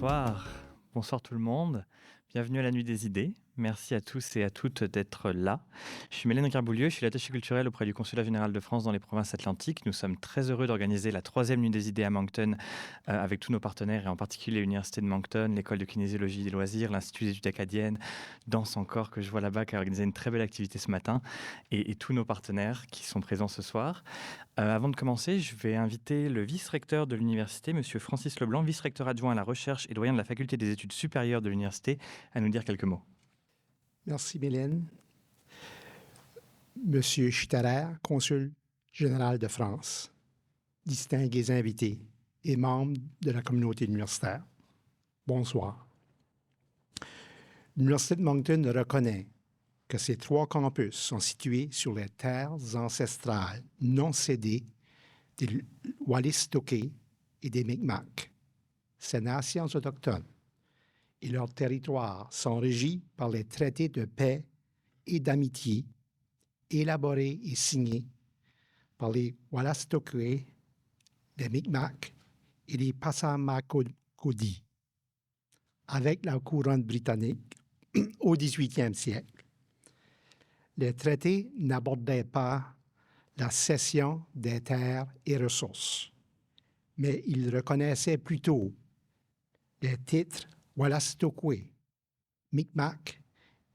Bonsoir, bonsoir tout le monde. Bienvenue à la Nuit des idées. Merci à tous et à toutes d'être là. Je suis Mélène Garboulieu, je suis l'attaché culturel auprès du Consulat général de France dans les provinces atlantiques. Nous sommes très heureux d'organiser la 3e Nuit des idées à Moncton avec tous nos partenaires et en particulier l'Université de Moncton, l'École de kinésiologie et des loisirs, l'Institut des études acadiennes, Danse encore que je vois là-bas qui a organisé une très belle activité ce matin et tous nos partenaires qui sont présents ce soir. Avant de commencer, je vais inviter le vice-recteur de l'université, Monsieur Francis Leblanc, vice-recteur adjoint à la recherche et doyen de la faculté des études supérieures de l'université, à nous dire quelques mots. Merci, Mélène. Monsieur Schitterer, consul général de France, distingués invités et membres de la communauté universitaire, bonsoir. L'Université de Moncton reconnaît que ces 3 campus sont situés sur les terres ancestrales non cédées des Walistoquets et des Mi'kmaq, ces nations autochtones, et leurs territoires sont régis par les traités de paix et d'amitié élaborés et signés par les Walastoqey, les Mi'kmaq et les Passamaquoddy, avec la couronne britannique au XVIIIe siècle. Les traités n'abordaient pas la cession des terres et ressources, mais ils reconnaissaient plutôt les titres Walastoqey, Mi'kmaq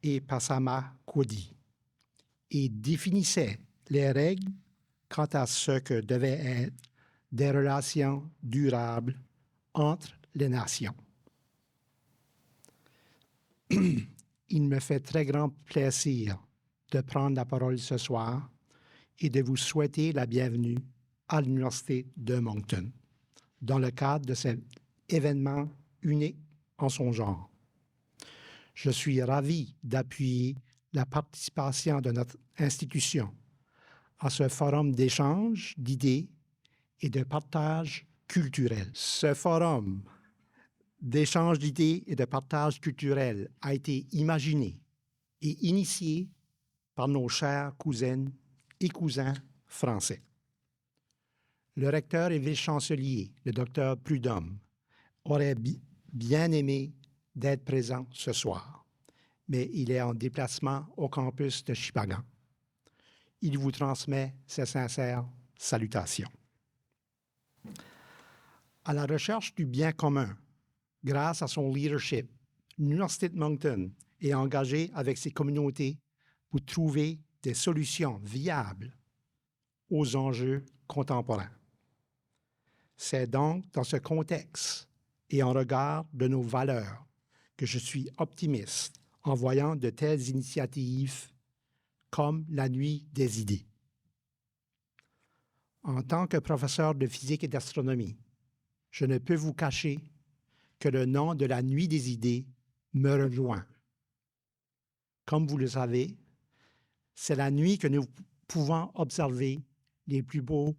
et Passamaquoddy et définissaient les règles quant à ce que devaient être des relations durables entre les nations. Il me fait très grand plaisir de prendre la parole ce soir et de vous souhaiter la bienvenue à l'Université de Moncton dans le cadre de cet événement unique en son genre. Je suis ravi d'appuyer la participation de notre institution à ce forum d'échange d'idées et de partage culturel. Ce forum d'échange d'idées et de partage culturel a été imaginé et initié par nos chères cousines et cousins français. Le recteur et vice-chancelier, le docteur Prudhomme, aurait bien aimé d'être présent ce soir, mais il est en déplacement au campus de Shippagan. Il vous transmet ses sincères salutations. À la recherche du bien commun, grâce à son leadership, l'Université de Moncton est engagée avec ses communautés pour trouver des solutions viables aux enjeux contemporains. C'est donc dans ce contexte et en regard de nos valeurs que je suis optimiste en voyant de telles initiatives comme la Nuit des idées. En tant que professeur de physique et d'astronomie, je ne peux vous cacher que le nom de la Nuit des idées me rejoint. Comme vous le savez, c'est la nuit que nous pouvons observer les plus beaux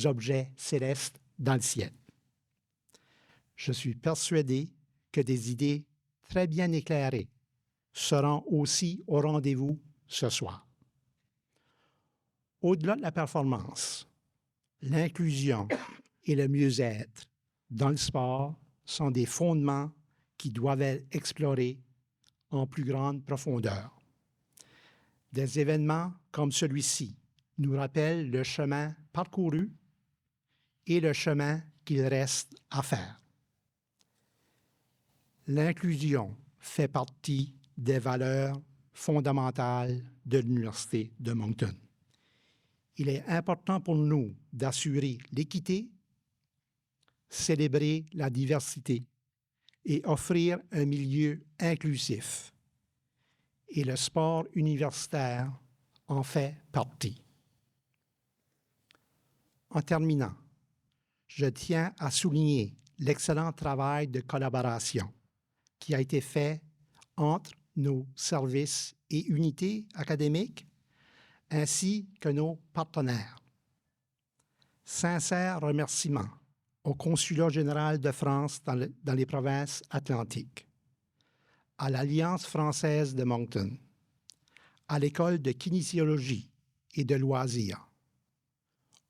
objets célestes dans le ciel. Je suis persuadé que des idées très bien éclairées seront aussi au rendez-vous ce soir. Au-delà de la performance, l'inclusion et le mieux-être dans le sport sont des fondements qui doivent être explorés en plus grande profondeur. Des événements comme celui-ci nous rappellent le chemin parcouru et le chemin qu'il reste à faire. L'inclusion fait partie des valeurs fondamentales de l'Université de Moncton. Il est important pour nous d'assurer l'équité, célébrer la diversité et offrir un milieu inclusif. Et le sport universitaire en fait partie. En terminant, je tiens à souligner l'excellent travail de collaboration qui a été fait entre nos services et unités académiques ainsi que nos partenaires. Sincères remerciements au Consulat général de France dans les provinces atlantiques, à l'Alliance française de Moncton, à l'École de kinésiologie et de loisirs,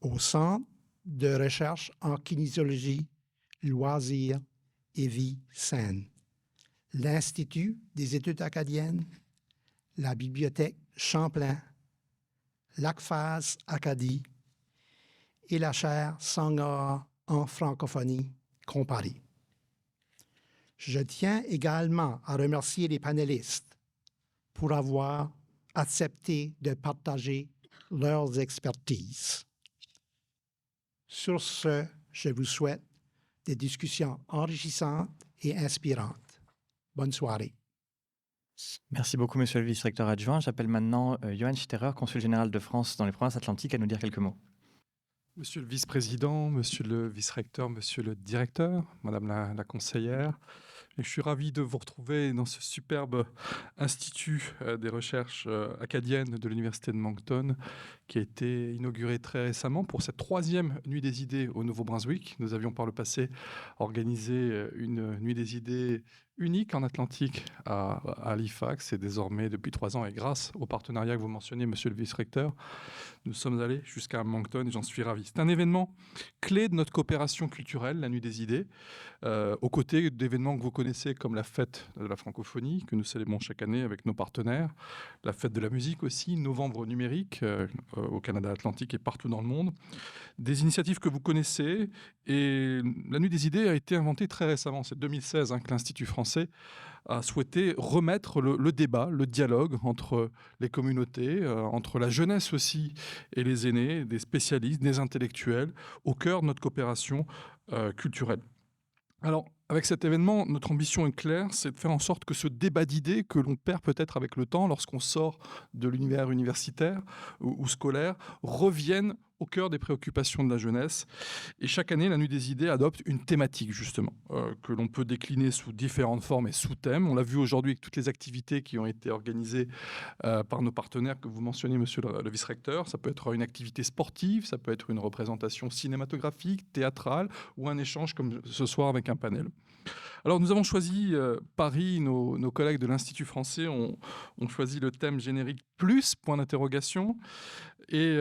au Centre de recherche en kinésiologie, loisirs et vie saine. L'Institut des études acadiennes, la Bibliothèque Champlain, l'ACFAS Acadie et la chaire Sangor en francophonie comparée. Je tiens également à remercier les panélistes pour avoir accepté de partager leurs expertises. Sur ce, je vous souhaite des discussions enrichissantes et inspirantes. Bonne soirée. Merci beaucoup, monsieur le vice-recteur adjoint. J'appelle maintenant Johan Sterer, consul général de France dans les provinces atlantiques, à nous dire quelques mots. Monsieur le vice-président, monsieur le vice-recteur, monsieur le directeur, madame la conseillère, et je suis ravi de vous retrouver dans ce superbe institut des recherches acadiennes de l'Université de Moncton qui a été inauguré très récemment pour cette 3e Nuit des idées au Nouveau-Brunswick. Nous avions par le passé organisé une Nuit des idées unique en Atlantique à Halifax et désormais depuis 3 ans et grâce au partenariat que vous mentionnez, monsieur le vice-recteur, nous sommes allés jusqu'à Moncton et j'en suis ravi. C'est un événement clé de notre coopération culturelle, la Nuit des idées, aux côtés d'événements que vous connaissez comme la fête de la francophonie que nous célébrons chaque année avec nos partenaires, la fête de la musique aussi, Novembre numérique au Canada Atlantique et partout dans le monde. Des initiatives que vous connaissez et la Nuit des idées a été inventée très récemment, c'est 2016 que l'Institut français a souhaité remettre le débat, le dialogue entre les communautés, entre la jeunesse aussi et les aînés, des spécialistes, des intellectuels, au cœur de notre coopération culturelle. Alors, avec cet événement, notre ambition est claire, c'est de faire en sorte que ce débat d'idées que l'on perd peut-être avec le temps lorsqu'on sort de l'univers universitaire ou scolaire revienne au cœur des préoccupations de la jeunesse. Et chaque année, la Nuit des idées adopte une thématique, justement, que l'on peut décliner sous différentes formes et sous-thèmes. On l'a vu aujourd'hui avec toutes les activités qui ont été organisées par nos partenaires que vous mentionnez, monsieur le vice-recteur. Ça peut être une activité sportive, ça peut être une représentation cinématographique, théâtrale, ou un échange comme ce soir avec un panel. Alors nous avons choisi Paris, nos collègues de l'Institut français ont choisi le thème générique plus, point d'interrogation, et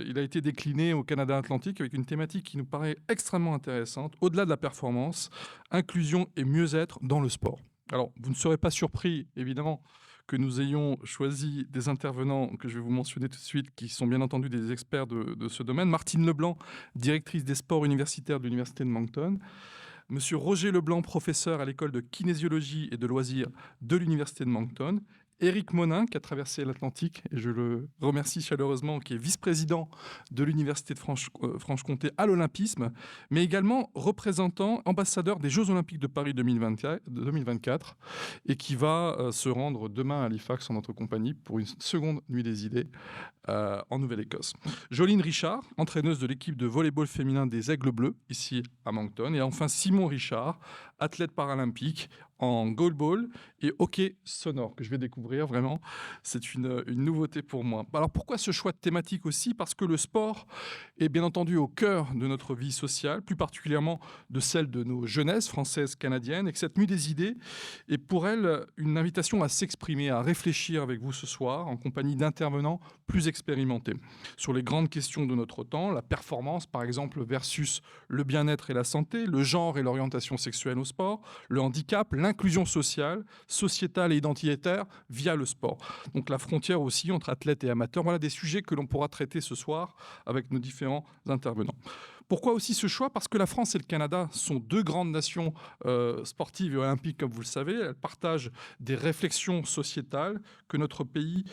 il a été décliné au Canada Atlantique avec une thématique qui nous paraît extrêmement intéressante, au-delà de la performance, inclusion et mieux-être dans le sport. Alors vous ne serez pas surpris, évidemment, que nous ayons choisi des intervenants que je vais vous mentionner tout de suite, qui sont bien entendu des experts de ce domaine. Martine Leblanc, directrice des sports universitaires de l'Université de Moncton. Monsieur Roger Leblanc, professeur à l'école de kinésiologie et de loisirs de l'Université de Moncton. Éric Monin, qui a traversé l'Atlantique, et je le remercie chaleureusement, qui est vice-président de l'Université de Franche-Comté à l'Olympisme, mais également représentant, ambassadeur des Jeux Olympiques de Paris 2024, et qui va se rendre demain à Halifax en notre compagnie pour une seconde Nuit des idées en Nouvelle-Écosse. Jolene Richard, entraîneuse de l'équipe de volley-ball féminin des Aigles Bleus, ici à Moncton. Et enfin Simon Richard, athlète paralympique en goalball et hockey sonore, que je vais découvrir vraiment. C'est une nouveauté pour moi. Alors pourquoi ce choix de thématique aussi ? Parce que le sport est bien entendu au cœur de notre vie sociale, plus particulièrement de celle de nos jeunesses françaises, canadiennes, et que cette Nuit des idées est pour elle une invitation à s'exprimer, à réfléchir avec vous ce soir, en compagnie d'intervenants plus expérimentés, sur les grandes questions de notre temps, la performance par exemple versus le bien-être et la santé, le genre et l'orientation sexuelle au sport, le handicap, l'inclusion sociale, sociétale et identitaire via le sport. Donc la frontière aussi entre athlètes et amateurs, voilà des sujets que l'on pourra traiter ce soir avec nos différents intervenants. Pourquoi aussi ce choix ? Parce que la France et le Canada sont deux grandes nations sportives et olympiques, comme vous le savez. Elles partagent des réflexions sociétales que notre pays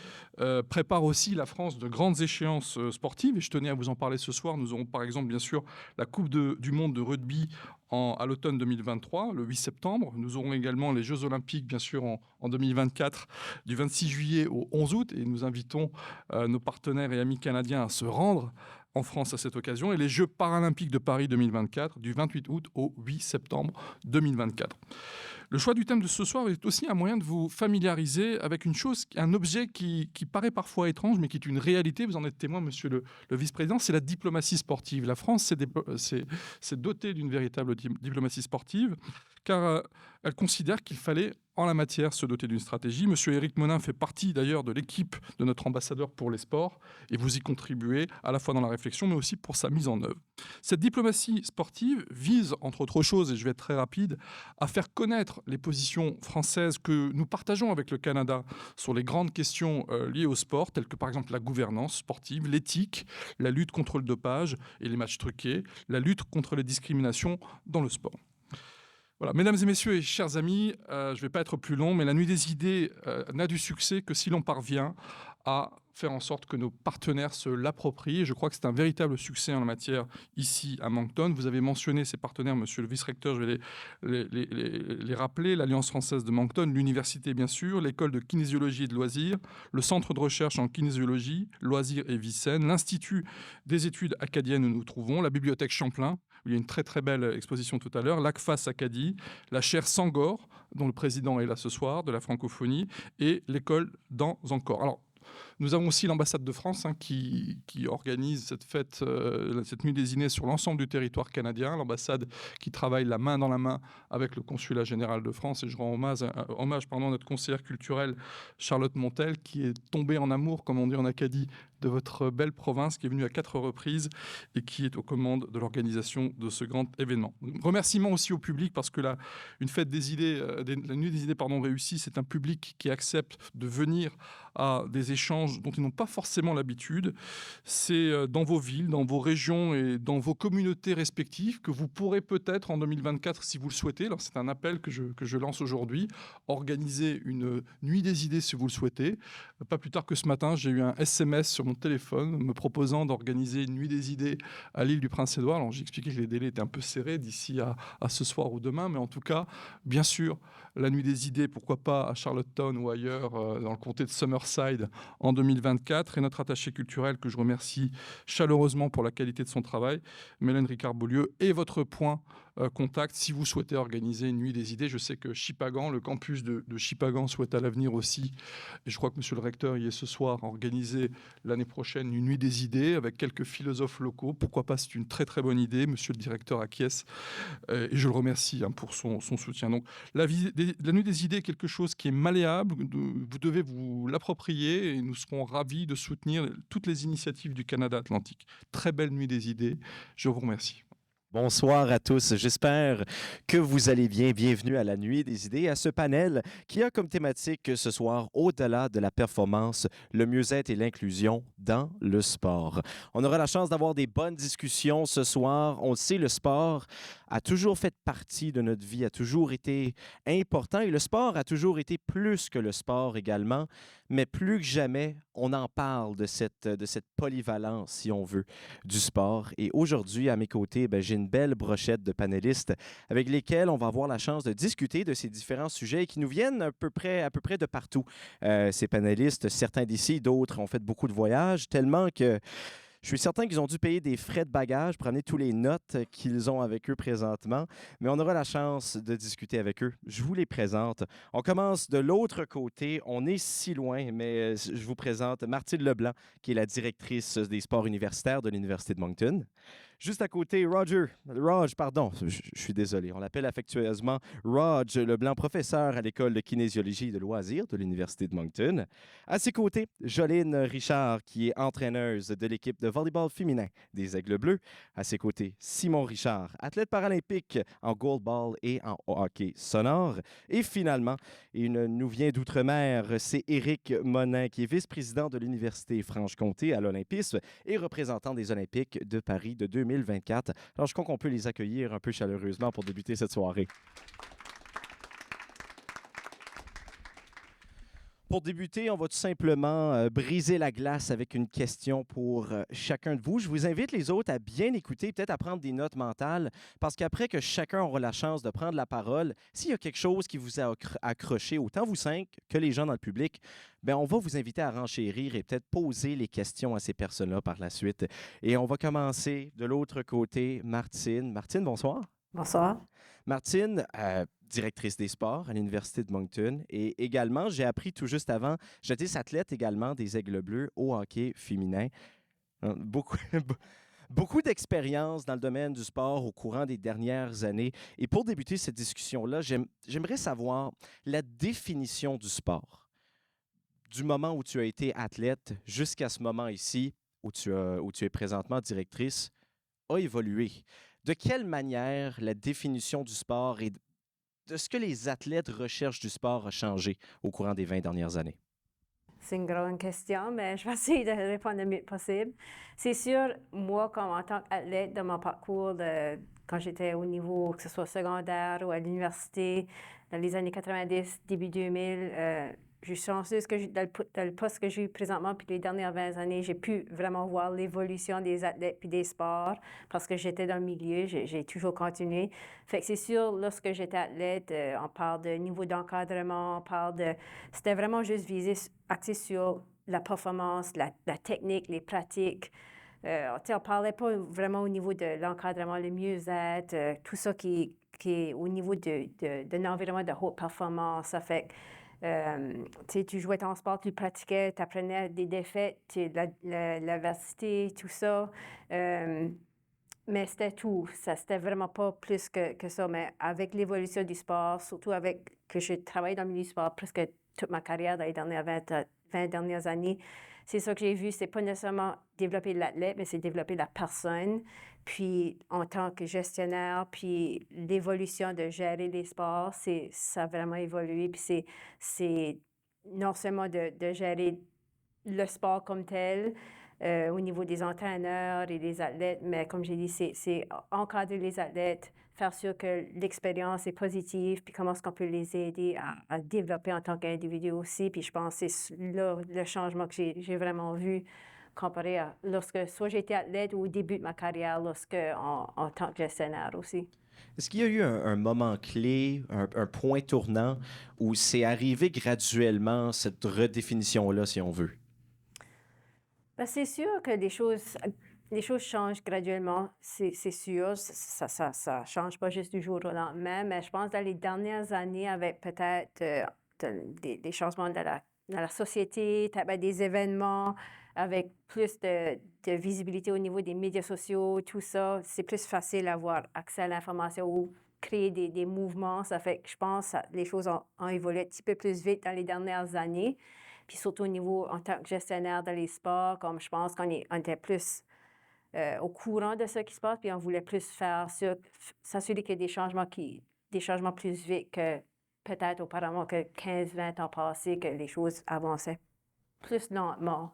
prépare aussi la France de grandes échéances sportives. Et je tenais à vous en parler ce soir. Nous aurons par exemple, bien sûr, la Coupe du monde de rugby à l'automne 2023, le 8 septembre. Nous aurons également les Jeux olympiques, bien sûr, en 2024, du 26 juillet au 11 août. Et nous invitons nos partenaires et amis canadiens à se rendre en France à cette occasion, et les Jeux paralympiques de Paris 2024, du 28 août au 8 septembre 2024. Le choix du thème de ce soir est aussi un moyen de vous familiariser avec une chose, un objet qui paraît parfois étrange, mais qui est une réalité. Vous en êtes témoin, monsieur le vice-président, c'est la diplomatie sportive. La France s'est dotée d'une véritable diplomatie sportive car elle considère qu'il fallait en la matière se doter d'une stratégie. Monsieur Éric Monin fait partie d'ailleurs de l'équipe de notre ambassadeur pour les sports et vous y contribuez à la fois dans la réflexion mais aussi pour sa mise en œuvre. Cette diplomatie sportive vise, entre autres choses, et je vais être très rapide, à faire connaître les positions françaises que nous partageons avec le Canada sur les grandes questions liées au sport, telles que par exemple la gouvernance sportive, l'éthique, la lutte contre le dopage et les matchs truqués, la lutte contre les discriminations dans le sport. Voilà, mesdames et messieurs et chers amis, je ne vais pas être plus long, mais la Nuit des idées n'a du succès que si l'on parvient à faire en sorte que nos partenaires se l'approprient. Et je crois que c'est un véritable succès en la matière ici à Moncton. Vous avez mentionné ces partenaires, monsieur le vice-recteur, je vais les rappeler. L'Alliance française de Moncton, l'université bien sûr, l'école de kinésiologie et de loisirs, le centre de recherche en kinésiologie, loisirs et vie saine, l'Institut des études acadiennes où nous nous trouvons, la bibliothèque Champlain, où il y a une très très belle exposition tout à l'heure, l'ACFAS Acadie, la chaire Sangor, dont le président est là ce soir, de la francophonie, et l'école dans Encore. Alors, nous avons aussi l'ambassade de France qui organise cette fête, cette nuit des idées sur l'ensemble du territoire canadien. L'ambassade qui travaille la main dans la main avec le consulat général de France. Et je rends hommage à notre conseillère culturelle Charlotte Montel qui est tombée en amour, comme on dit en Acadie, de votre belle province, qui est venue à 4 reprises et qui est aux commandes de l'organisation de ce grand événement. Remerciements aussi au public parce que une fête des idées, la nuit des idées réussie, c'est un public qui accepte de venir à des échanges dont ils n'ont pas forcément l'habitude. C'est dans vos villes, dans vos régions et dans vos communautés respectives que vous pourrez peut-être en 2024, si vous le souhaitez, alors c'est un appel que je lance aujourd'hui, organiser une nuit des idées si vous le souhaitez. Pas plus tard que ce matin, j'ai eu un SMS sur mon téléphone me proposant d'organiser une nuit des idées à l'île du Prince-Édouard. Alors j'ai expliqué que les délais étaient un peu serrés d'ici à ce soir ou demain, mais en tout cas, bien sûr, la nuit des idées, pourquoi pas à Charlottetown ou ailleurs, dans le comté de Summerside en 2024. Et notre attaché culturel, que je remercie chaleureusement pour la qualité de son travail, Mélène Ricard-Beaulieu, et votre point contact si vous souhaitez organiser une nuit des idées. Je sais que Shippagan, le campus de Shippagan, souhaite à l'avenir aussi, et je crois que monsieur le recteur y est ce soir, organiser l'année prochaine une nuit des idées avec quelques philosophes locaux. Pourquoi pas, c'est une très très bonne idée. Monsieur le directeur acquiesce et je le remercie pour son soutien. Donc la nuit des idées est quelque chose qui est malléable, vous devez vous l'approprier et nous serons ravis de soutenir toutes les initiatives du Canada Atlantique. Très belle nuit des idées, je vous remercie. Bonsoir à tous, j'espère que vous allez bien. Bienvenue à la Nuit des idées, à ce panel qui a comme thématique ce soir, au-delà de la performance, le mieux-être et l'inclusion dans le sport. On aura la chance d'avoir des bonnes discussions ce soir. On le sait, le sport a toujours fait partie de notre vie, a toujours été important et le sport a toujours été plus que le sport également, mais plus que jamais, on en parle de cette polyvalence, si on veut, du sport. Et aujourd'hui, à mes côtés, j'ai une belle brochette de panélistes avec lesquels on va avoir la chance de discuter de ces différents sujets qui nous viennent à peu près de partout. Ces panélistes, certains d'ici, d'autres ont fait beaucoup de voyages, tellement que je suis certain qu'ils ont dû payer des frais de bagages pour amener tous les notes qu'ils ont avec eux présentement, mais on aura la chance de discuter avec eux. Je vous les présente. On commence de l'autre côté. On est si loin, mais je vous présente Martine Leblanc, qui est la directrice des sports universitaires de l'Université de Moncton. Juste à côté, Rog, pardon, je suis désolé, on l'appelle affectueusement Rog Leblanc, professeur à l'école de kinésiologie et de loisirs de l'Université de Moncton. À ses côtés, Jolene Richard, qui est entraîneuse de l'équipe de volleyball féminin des Aigles Bleus. À ses côtés, Simon Richard, athlète paralympique en goalball et en hockey sonore. Et finalement, il nous vient d'outre-mer, c'est Éric Monin, qui est vice-président de l'Université Franche-Comté à l'Olympisme et représentant des Olympiques de Paris de 2024. Alors, je crois qu'on peut les accueillir un peu chaleureusement pour débuter cette soirée. Pour débuter, on va tout simplement briser la glace avec une question pour chacun de vous. Je vous invite les autres à bien écouter, peut-être à prendre des notes mentales, parce qu'après que chacun aura la chance de prendre la parole, s'il y a quelque chose qui vous a accroché, autant vous cinq que les gens dans le public, on va vous inviter à renchérir et peut-être poser les questions à ces personnes-là par la suite. Et on va commencer de l'autre côté, Martine. Martine, bonsoir. Bonsoir. Martine, directrice des sports à l'Université de Moncton. Et également, j'ai appris tout juste avant, j'étais athlète également des Aigles Bleus au hockey féminin. Beaucoup d'expérience dans le domaine du sport au courant des dernières années. Et pour débuter cette discussion-là, j'aimerais savoir la définition du sport. Du moment où tu as été athlète jusqu'à ce moment ici, où tu es présentement directrice, a évolué. De quelle manière la définition du sport et de ce que les athlètes recherchent du sport a changé au courant des 20 dernières années? C'est une grande question, mais je vais essayer de répondre le mieux possible. C'est sûr, moi, comme en tant qu'athlète, dans mon parcours, quand j'étais au niveau, que ce soit secondaire ou à l'université, dans les années 90, début 2000, je suis chanceuse que dans le poste que j'ai eu présentement, puis les dernières 20 années, j'ai pu vraiment voir l'évolution des athlètes puis des sports parce que j'étais dans le milieu, j'ai toujours continué. Fait que c'est sûr, lorsque j'étais athlète, on parle de niveau d'encadrement, on parle de... C'était vraiment juste axé sur la performance, la technique, les pratiques. On ne parlait pas vraiment au niveau de l'encadrement, le mieux-être, tout ça qui est au niveau d'un environnement de haute performance. Ça fait que tu jouais ton sport, tu pratiquais, tu apprenais des défaites, l'adversité, tout ça. Mais c'était tout. Ça, c'était vraiment pas plus que ça. Mais avec l'évolution du sport, surtout avec que j'ai travaillé dans le milieu du sport presque toute ma carrière dans les dernières 20 dernières années, c'est ça que j'ai vu. C'est pas nécessairement développer l'athlète, mais c'est développer la personne. Puis, en tant que gestionnaire, puis l'évolution de gérer les sports, ça a vraiment évolué. Puis, c'est non seulement de gérer le sport comme tel, au niveau des entraîneurs et des athlètes, mais comme j'ai dit, c'est encadrer les athlètes, faire sûr que l'expérience est positive, puis comment est-ce qu'on peut les aider à développer en tant qu'individu aussi. Puis je pense que c'est là le changement que j'ai vraiment vu comparé à lorsque soit j'étais athlète ou au début de ma carrière, en tant que gestionnaire aussi. Est-ce qu'il y a eu un moment clé, un point tournant où c'est arrivé graduellement, cette redéfinition-là, si on veut? Ben, c'est sûr que les choses changent graduellement, c'est sûr. Ça change pas juste du jour au lendemain, mais je pense que dans les dernières années, avec peut-être des changements dans la société, peut-être des événements, avec plus de visibilité au niveau des médias sociaux, tout ça, c'est plus facile d'avoir accès à l'information ou créer des mouvements. Ça fait que je pense que les choses ont évolué un petit peu plus vite dans les dernières années. Puis surtout au niveau, en tant que gestionnaire dans les sports, comme je pense qu'on était plus au courant de ce qui se passe, puis on voulait plus faire s'assurer qu'il y a des changements plus vite que peut-être auparavant que 15-20 ans passés, que les choses avançaient plus lentement.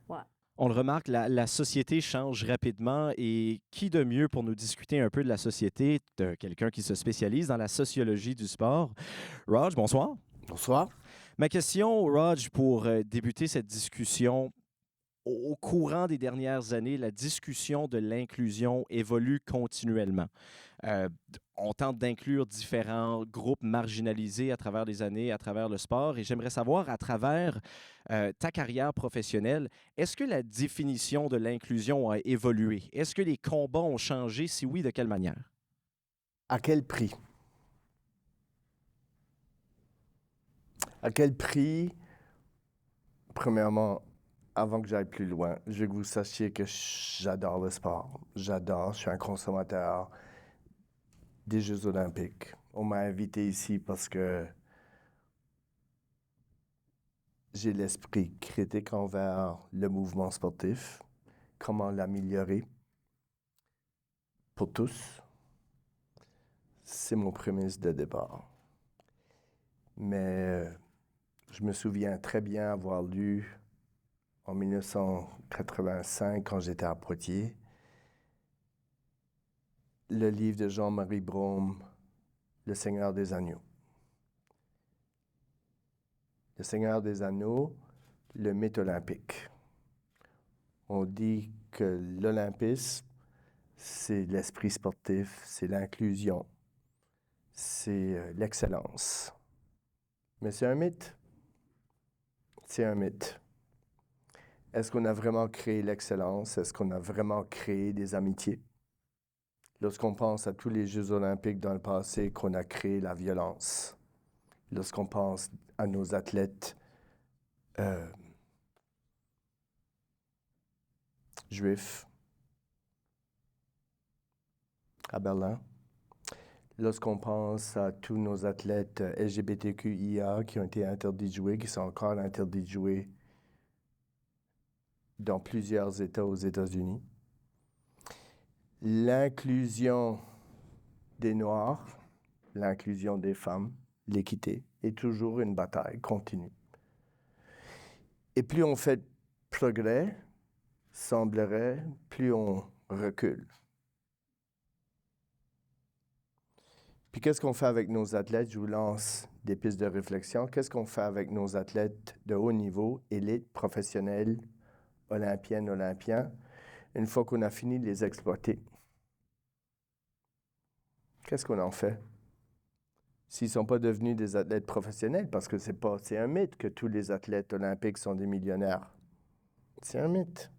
Ouais. On le remarque, la société change rapidement et qui de mieux pour nous discuter un peu de la société, de quelqu'un qui se spécialise dans la sociologie du sport. Raj, bonsoir. Bonsoir. Ma question, Raj, pour débuter cette discussion, au courant des dernières années, la discussion de l'inclusion évolue continuellement. On tente d'inclure différents groupes marginalisés à travers les années, à travers le sport. Et j'aimerais savoir, à travers ta carrière professionnelle, est-ce que la définition de l'inclusion a évolué? Est-ce que les combats ont changé? Si oui, de quelle manière? À quel prix? À quel prix? Premièrement, avant que j'aille plus loin, je veux que vous sachiez que j'adore le sport. Je suis un consommateur des Jeux olympiques. On m'a invité ici parce que j'ai l'esprit critique envers le mouvement sportif, comment l'améliorer pour tous. C'est mon prémisse de départ. Mais je me souviens très bien avoir lu en 1985, quand j'étais à Poitiers, le livre de Jean-Marie Brome, Le Seigneur des Agneaux. Le Seigneur des Anneaux, le mythe olympique. On dit que l'olympisme, c'est l'esprit sportif, c'est l'inclusion, c'est l'excellence. Mais c'est un mythe. C'est un mythe. Est-ce qu'on a vraiment créé l'excellence? Est-ce qu'on a vraiment créé des amitiés? Lorsqu'on pense à tous les Jeux olympiques dans le passé, qu'on a créé la violence. Lorsqu'on pense à nos athlètes juifs, à Berlin. Lorsqu'on pense à tous nos athlètes LGBTQIA qui ont été interdits de jouer, qui sont encore interdits de jouer dans plusieurs États aux États-Unis. L'inclusion des Noirs, l'inclusion des femmes, l'équité, est toujours une bataille continue. Et plus on fait de progrès, semblerait, plus on recule. Puis qu'est-ce qu'on fait avec nos athlètes? Je vous lance des pistes de réflexion. Qu'est-ce qu'on fait avec nos athlètes de haut niveau, élites, professionnels, olympiennes, olympiens, une fois qu'on a fini de les exploiter? Qu'est-ce qu'on en fait? S'ils ne sont pas devenus des athlètes professionnels, parce que c'est un mythe que tous les athlètes olympiques sont des millionnaires. C'est un mythe.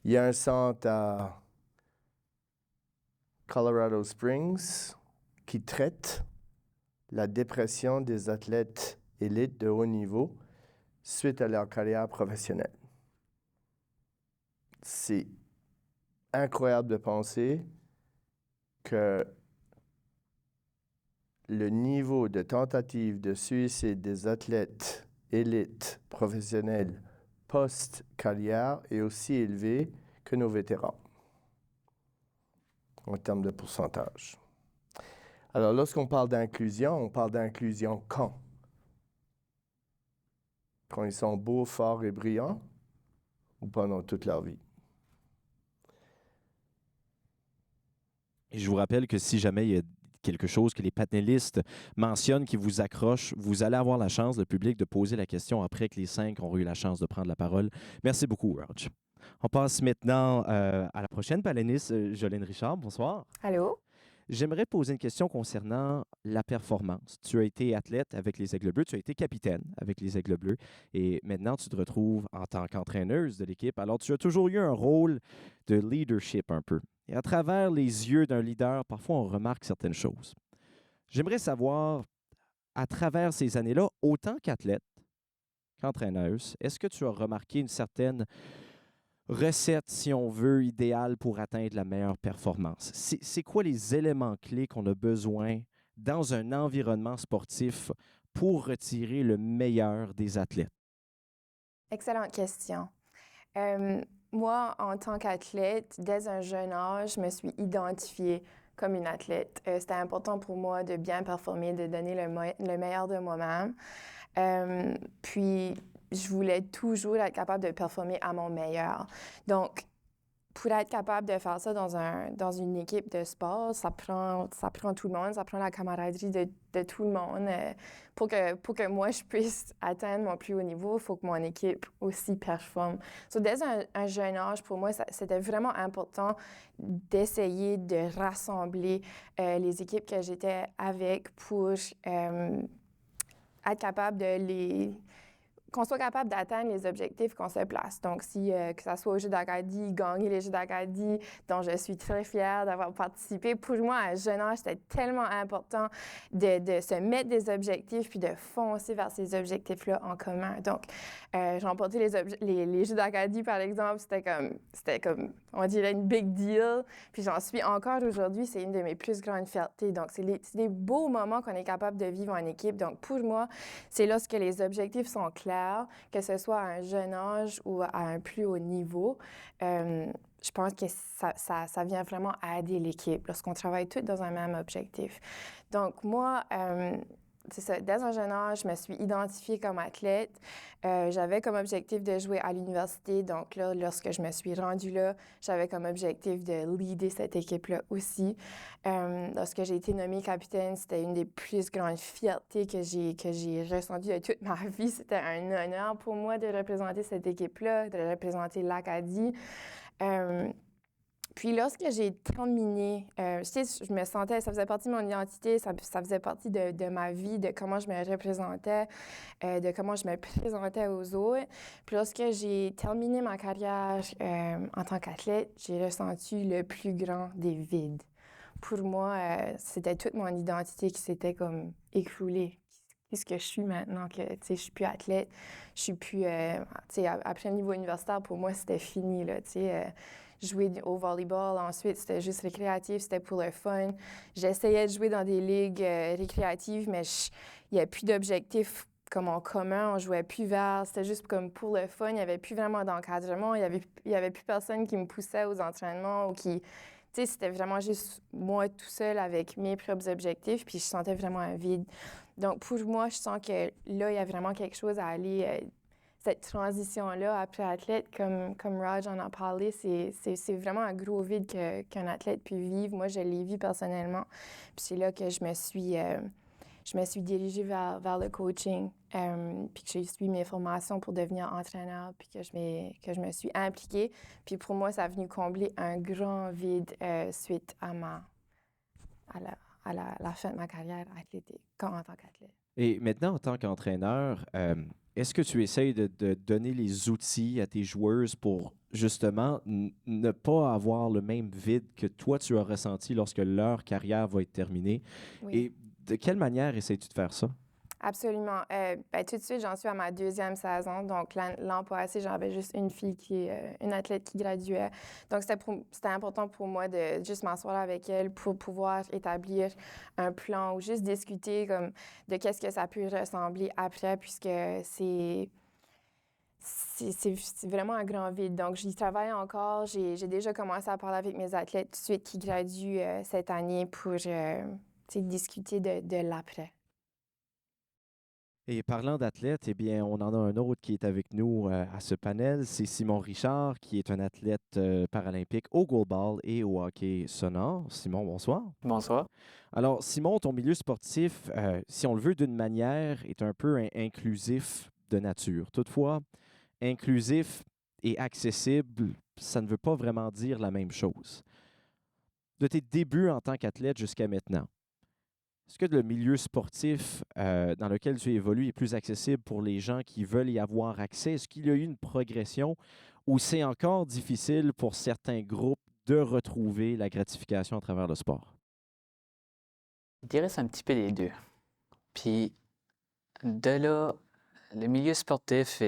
Il y a un centre à Colorado Springs qui traite la dépression des athlètes élites de haut niveau suite à leur carrière professionnelle. C'est incroyable de penser que le niveau de tentative de suicide des athlètes élites professionnels post-carrière est aussi élevé que nos vétérans en termes de pourcentage. Alors, lorsqu'on parle d'inclusion, on parle d'inclusion quand? Quand ils sont beaux, forts et brillants ou pendant toute leur vie? Et je vous rappelle que si jamais il y a quelque chose que les panélistes mentionnent qui vous accroche, vous allez avoir la chance, le public, de poser la question après que les 5 auront eu la chance de prendre la parole. Merci beaucoup, Raj. On passe maintenant à la prochaine panéliste, Jolene Richard. Bonsoir. Allô? J'aimerais poser une question concernant la performance. Tu as été athlète avec les Aigles Bleus, tu as été capitaine avec les Aigles Bleus et maintenant tu te retrouves en tant qu'entraîneuse de l'équipe. Alors, tu as toujours eu un rôle de leadership un peu. Et à travers les yeux d'un leader, parfois on remarque certaines choses. J'aimerais savoir, à travers ces années-là, autant qu'athlète qu'entraîneuse, est-ce que tu as remarqué une certaine recette, si on veut, idéale pour atteindre la meilleure performance? C'est quoi les éléments clés qu'on a besoin dans un environnement sportif pour retirer le meilleur des athlètes? Excellente question. Moi, en tant qu'athlète, dès un jeune âge, je me suis identifiée comme une athlète. C'était important pour moi de bien performer, de donner le meilleur de moi-même. Puis, je voulais toujours être capable de performer à mon meilleur. Donc, pour être capable de faire ça dans une équipe de sport, ça prend tout le monde, ça prend la camaraderie de tout le monde. Pour que moi, je puisse atteindre mon plus haut niveau, il faut que mon équipe aussi performe. Dès un jeune âge, pour moi, c'était vraiment important d'essayer de rassembler les équipes que j'étais avec pour être capable qu'on soit capable d'atteindre les objectifs qu'on se place. Donc, que ce soit aux Jeux d'Acadie, gagner les Jeux d'Acadie, dont je suis très fière d'avoir participé. Pour moi, à un jeune âge, c'était tellement important de se mettre des objectifs puis de foncer vers ces objectifs-là en commun. Donc, j'ai remporté les Jeux d'Acadie, par exemple, c'était comme, on dirait, une big deal. Puis j'en suis encore aujourd'hui, c'est une de mes plus grandes fiertés. Donc, c'est des beaux moments qu'on est capable de vivre en équipe. Donc, pour moi, c'est lorsque les objectifs sont clairs, que ce soit à un jeune âge ou à un plus haut niveau. Je pense que ça vient vraiment aider l'équipe lorsqu'on travaille tous dans un même objectif. Donc, moi, c'est ça, dès un jeune âge, je me suis identifiée comme athlète. J'avais comme objectif de jouer à l'université. Donc là, lorsque je me suis rendue là, j'avais comme objectif de leader cette équipe-là aussi. Lorsque j'ai été nommée capitaine, c'était une des plus grandes fiertés que j'ai ressenties de toute ma vie. C'était un honneur pour moi de représenter cette équipe-là, de représenter l'Acadie. Puis lorsque j'ai terminé, je me sentais, ça faisait partie de mon identité, ça faisait partie de ma vie, de comment je me représentais, de comment je me présentais aux autres. Puis lorsque j'ai terminé ma carrière en tant qu'athlète, j'ai ressenti le plus grand des vides. Pour moi, c'était toute mon identité qui s'était comme écroulée, puisque je suis maintenant, que je suis plus athlète, je suis plus, après le niveau universitaire, pour moi, c'était fini, là, jouer au volleyball, ensuite, c'était juste récréatif, c'était pour le fun. J'essayais de jouer dans des ligues récréatives, mais il n'y a plus d'objectifs comme en commun, on jouait plus vers, c'était juste comme pour le fun, il n'y avait plus vraiment d'encadrement, il y avait plus personne qui me poussait aux entraînements ou qui, c'était vraiment juste moi tout seul avec mes propres objectifs, puis je sentais vraiment un vide. Donc pour moi, je sens que là, il y a vraiment quelque chose à aller, cette transition-là après athlète, comme Raj en a parlé, c'est vraiment un gros vide qu'un athlète peut vivre. Moi, je l'ai vu personnellement, puis c'est là que je me suis dirigée vers le coaching, puis que j'ai suivi mes formations pour devenir entraîneur, puis que je me suis impliquée. Puis pour moi, ça a venu combler un grand vide suite à la fin de ma carrière athlétique, en tant qu'athlète. Et maintenant, en tant qu'entraîneur, est-ce que tu essayes de donner les outils à tes joueuses pour justement ne pas avoir le même vide que toi tu as ressenti lorsque leur carrière va être terminée? Oui. Et de quelle manière essayes-tu de faire ça? Absolument. Tout de suite, j'en suis à ma 2e saison. Donc, l'an passé, j'avais juste une fille une athlète qui graduait. Donc, c'était important pour moi de juste m'asseoir avec elle pour pouvoir établir un plan ou juste discuter comme, de qu'est-ce que ça peut ressembler après, puisque c'est vraiment un grand vide. Donc, j'y travaille encore. J'ai déjà commencé à parler avec mes athlètes tout de suite qui graduent cette année pour discuter de l'après. Et parlant d'athlète, eh bien, on en a un autre qui est avec nous à ce panel. C'est Simon Richard, qui est un athlète paralympique au goalball et au hockey sonore. Simon, bonsoir. Bonsoir. Alors, Simon, ton milieu sportif, si on le veut d'une manière, est un peu inclusif de nature. Toutefois, inclusif et accessible, ça ne veut pas vraiment dire la même chose. De tes débuts en tant qu'athlète jusqu'à maintenant, est-ce que le milieu sportif dans lequel tu évolues est plus accessible pour les gens qui veulent y avoir accès? Est-ce qu'il y a eu une progression ou c'est encore difficile pour certains groupes de retrouver la gratification à travers le sport? Je dirais que c'est un petit peu les deux. Puis de là, le milieu sportif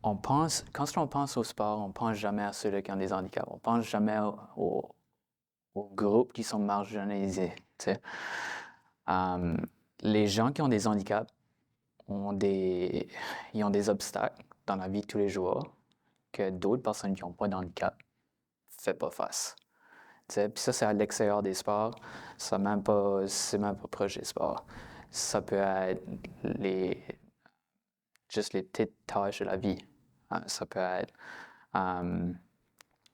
quand on pense au sport, on pense jamais à ceux qui ont des handicaps. On pense jamais aux groupes qui sont marginalisés. Les gens qui ont des handicaps ils ont des obstacles dans la vie de tous les jours que d'autres personnes qui n'ont pas de handicap ne font pas face. Puis ça, c'est à l'extérieur des sports. C'est même pas proche des sports. Ça peut être juste les petites tâches de la vie. Ça peut être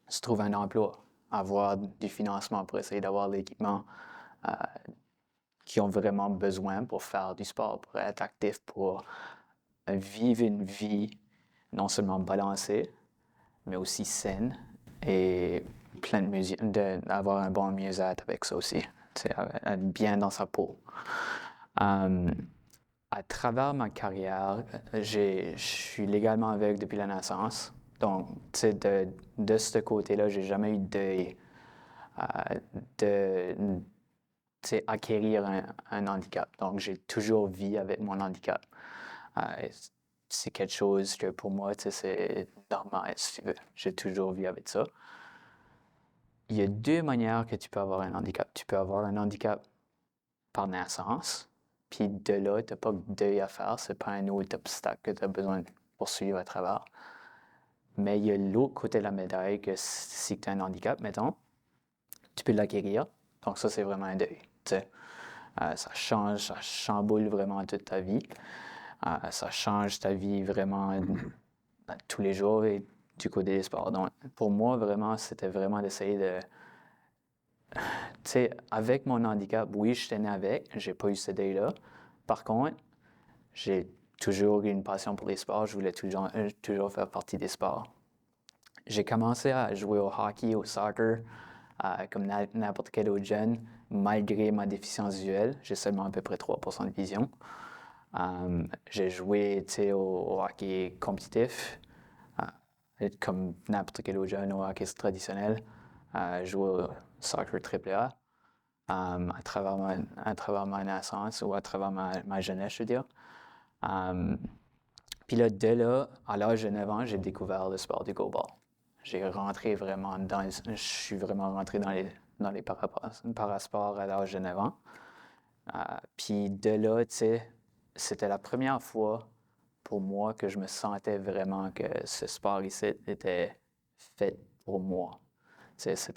se trouver un emploi, avoir du financement pour essayer d'avoir l'équipement qu'ils ont vraiment besoin pour faire du sport, pour être actif, pour vivre une vie non seulement balancée, mais aussi saine et pleine d'avoir un bon mieux-être avec ça aussi, être bien dans sa peau. À travers ma carrière, je suis légalement aveugle depuis la naissance. Donc, de ce côté-là, j'ai jamais eu de acquérir un handicap. Donc, j'ai toujours vécu avec mon handicap. C'est quelque chose que pour moi, c'est normal, si tu veux. J'ai toujours vécu avec ça. Il y a deux manières que tu peux avoir un handicap. Tu peux avoir un handicap par naissance, puis de là, tu n'as pas de deuil à faire. Ce n'est pas un autre obstacle que tu as besoin de poursuivre à travers. Mais il y a l'autre côté de la médaille que si tu as un handicap, mettons, tu peux l'acquérir. Donc ça, c'est vraiment un deuil. Ça chamboule vraiment toute ta vie. Ça change ta vie vraiment tous les jours et du côté des sports. Donc, pour moi, vraiment, c'était vraiment d'essayer de... avec mon handicap, oui, je suis né avec, j'ai pas eu ce deuil-là. Par contre, j'ai toujours eu une passion pour les sports. Je voulais toujours faire partie des sports. J'ai commencé à jouer au hockey, au soccer, comme n'importe quel autre jeune, malgré ma déficience visuelle. J'ai seulement à peu près 3% de vision. J'ai joué au hockey compétitif, comme n'importe quel autre jeune au hockey traditionnel. J'ai joué au soccer AAA. à travers ma naissance ou à travers ma jeunesse, je veux dire. Puis là, dès là, à l'âge de 9 ans, j'ai découvert le sport du go-ball. Je suis vraiment rentré dans les parasports à l'âge de 9 ans. Puis de là, tu sais, c'était la première fois pour moi que je me sentais vraiment que ce sport ici était fait pour moi. Tu sais,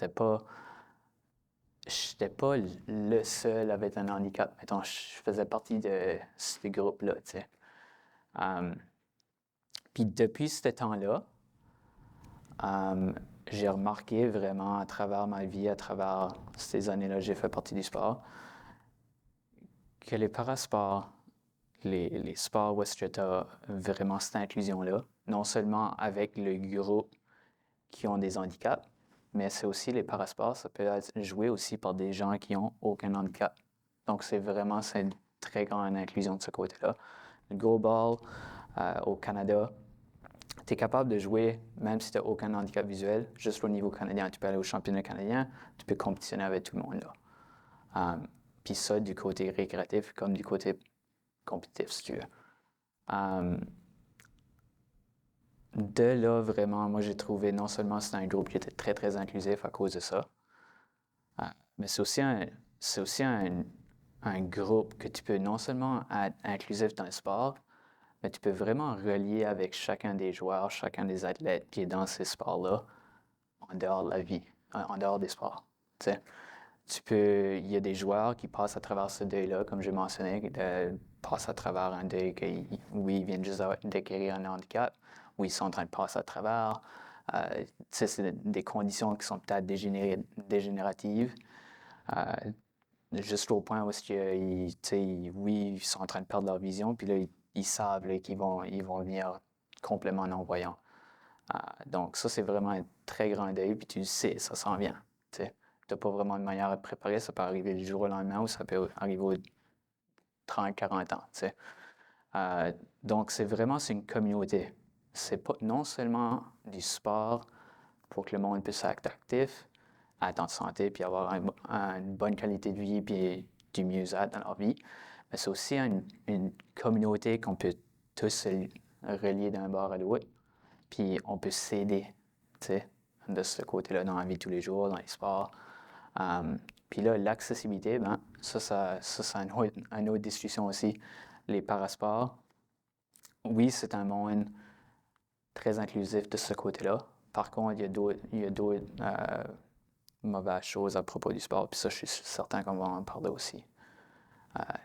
j'étais pas le seul avec un handicap. Mettons, je faisais partie de ce groupe-là, tu sais. Puis depuis ce temps-là, j'ai remarqué vraiment à travers ma vie, à travers ces années-là, j'ai fait partie du sport, que les parasports, les sports où est-ce que tu as vraiment cette inclusion-là, non seulement avec le groupe qui ont des handicaps, mais c'est aussi les parasports, ça peut être joué aussi par des gens qui n'ont aucun handicap. Donc c'est une très grande inclusion de ce côté-là. Le go-ball au Canada, tu es capable de jouer même si tu n'as aucun handicap visuel, juste au niveau canadien. Tu peux aller au championnat canadien, tu peux compétitionner avec tout le monde là. Puis ça, du côté récréatif comme du côté compétitif, si tu veux. De là, vraiment, moi, j'ai trouvé non seulement c'était un groupe qui était très, très inclusif à cause de ça, mais c'est aussi un groupe que tu peux non seulement être inclusif dans le sport, mais tu peux vraiment relier avec chacun des joueurs, chacun des athlètes qui est dans ces sports-là, en dehors de la vie, en dehors des sports. Tu sais. Il y a des joueurs qui passent à travers ce deuil-là, comme j'ai mentionné, qui passent à travers un deuil oui, ils viennent juste d'acquérir un handicap, où ils sont en train de passer à travers. Tu sais, c'est des conditions qui sont peut-être dégénératives, juste au point où ils sont en train de perdre leur vision, puis là, ils savent là, qu'ils vont venir complètement non-voyants. Donc ça, c'est vraiment un très grand deuil, puis tu le sais, ça s'en vient. Tu n'as pas vraiment de manière à te préparer, ça peut arriver du jour au lendemain ou ça peut arriver aux 30, 40 ans. Tu sais. Donc c'est une communauté. C'est pas non seulement du sport pour que le monde puisse être actif, être en santé, puis avoir une bonne qualité de vie, puis du mieux-être dans leur vie, mais c'est aussi une communauté qu'on peut tous se relier d'un bord à l'autre, puis on peut s'aider, tu sais, de ce côté-là dans la vie de tous les jours, dans les sports. Puis là, l'accessibilité, ça c'est une autre discussion aussi. Les parasports, oui, c'est un monde très inclusif de ce côté-là. Par contre, il y a d'autres mauvaises choses à propos du sport, puis ça, je suis certain qu'on va en parler aussi.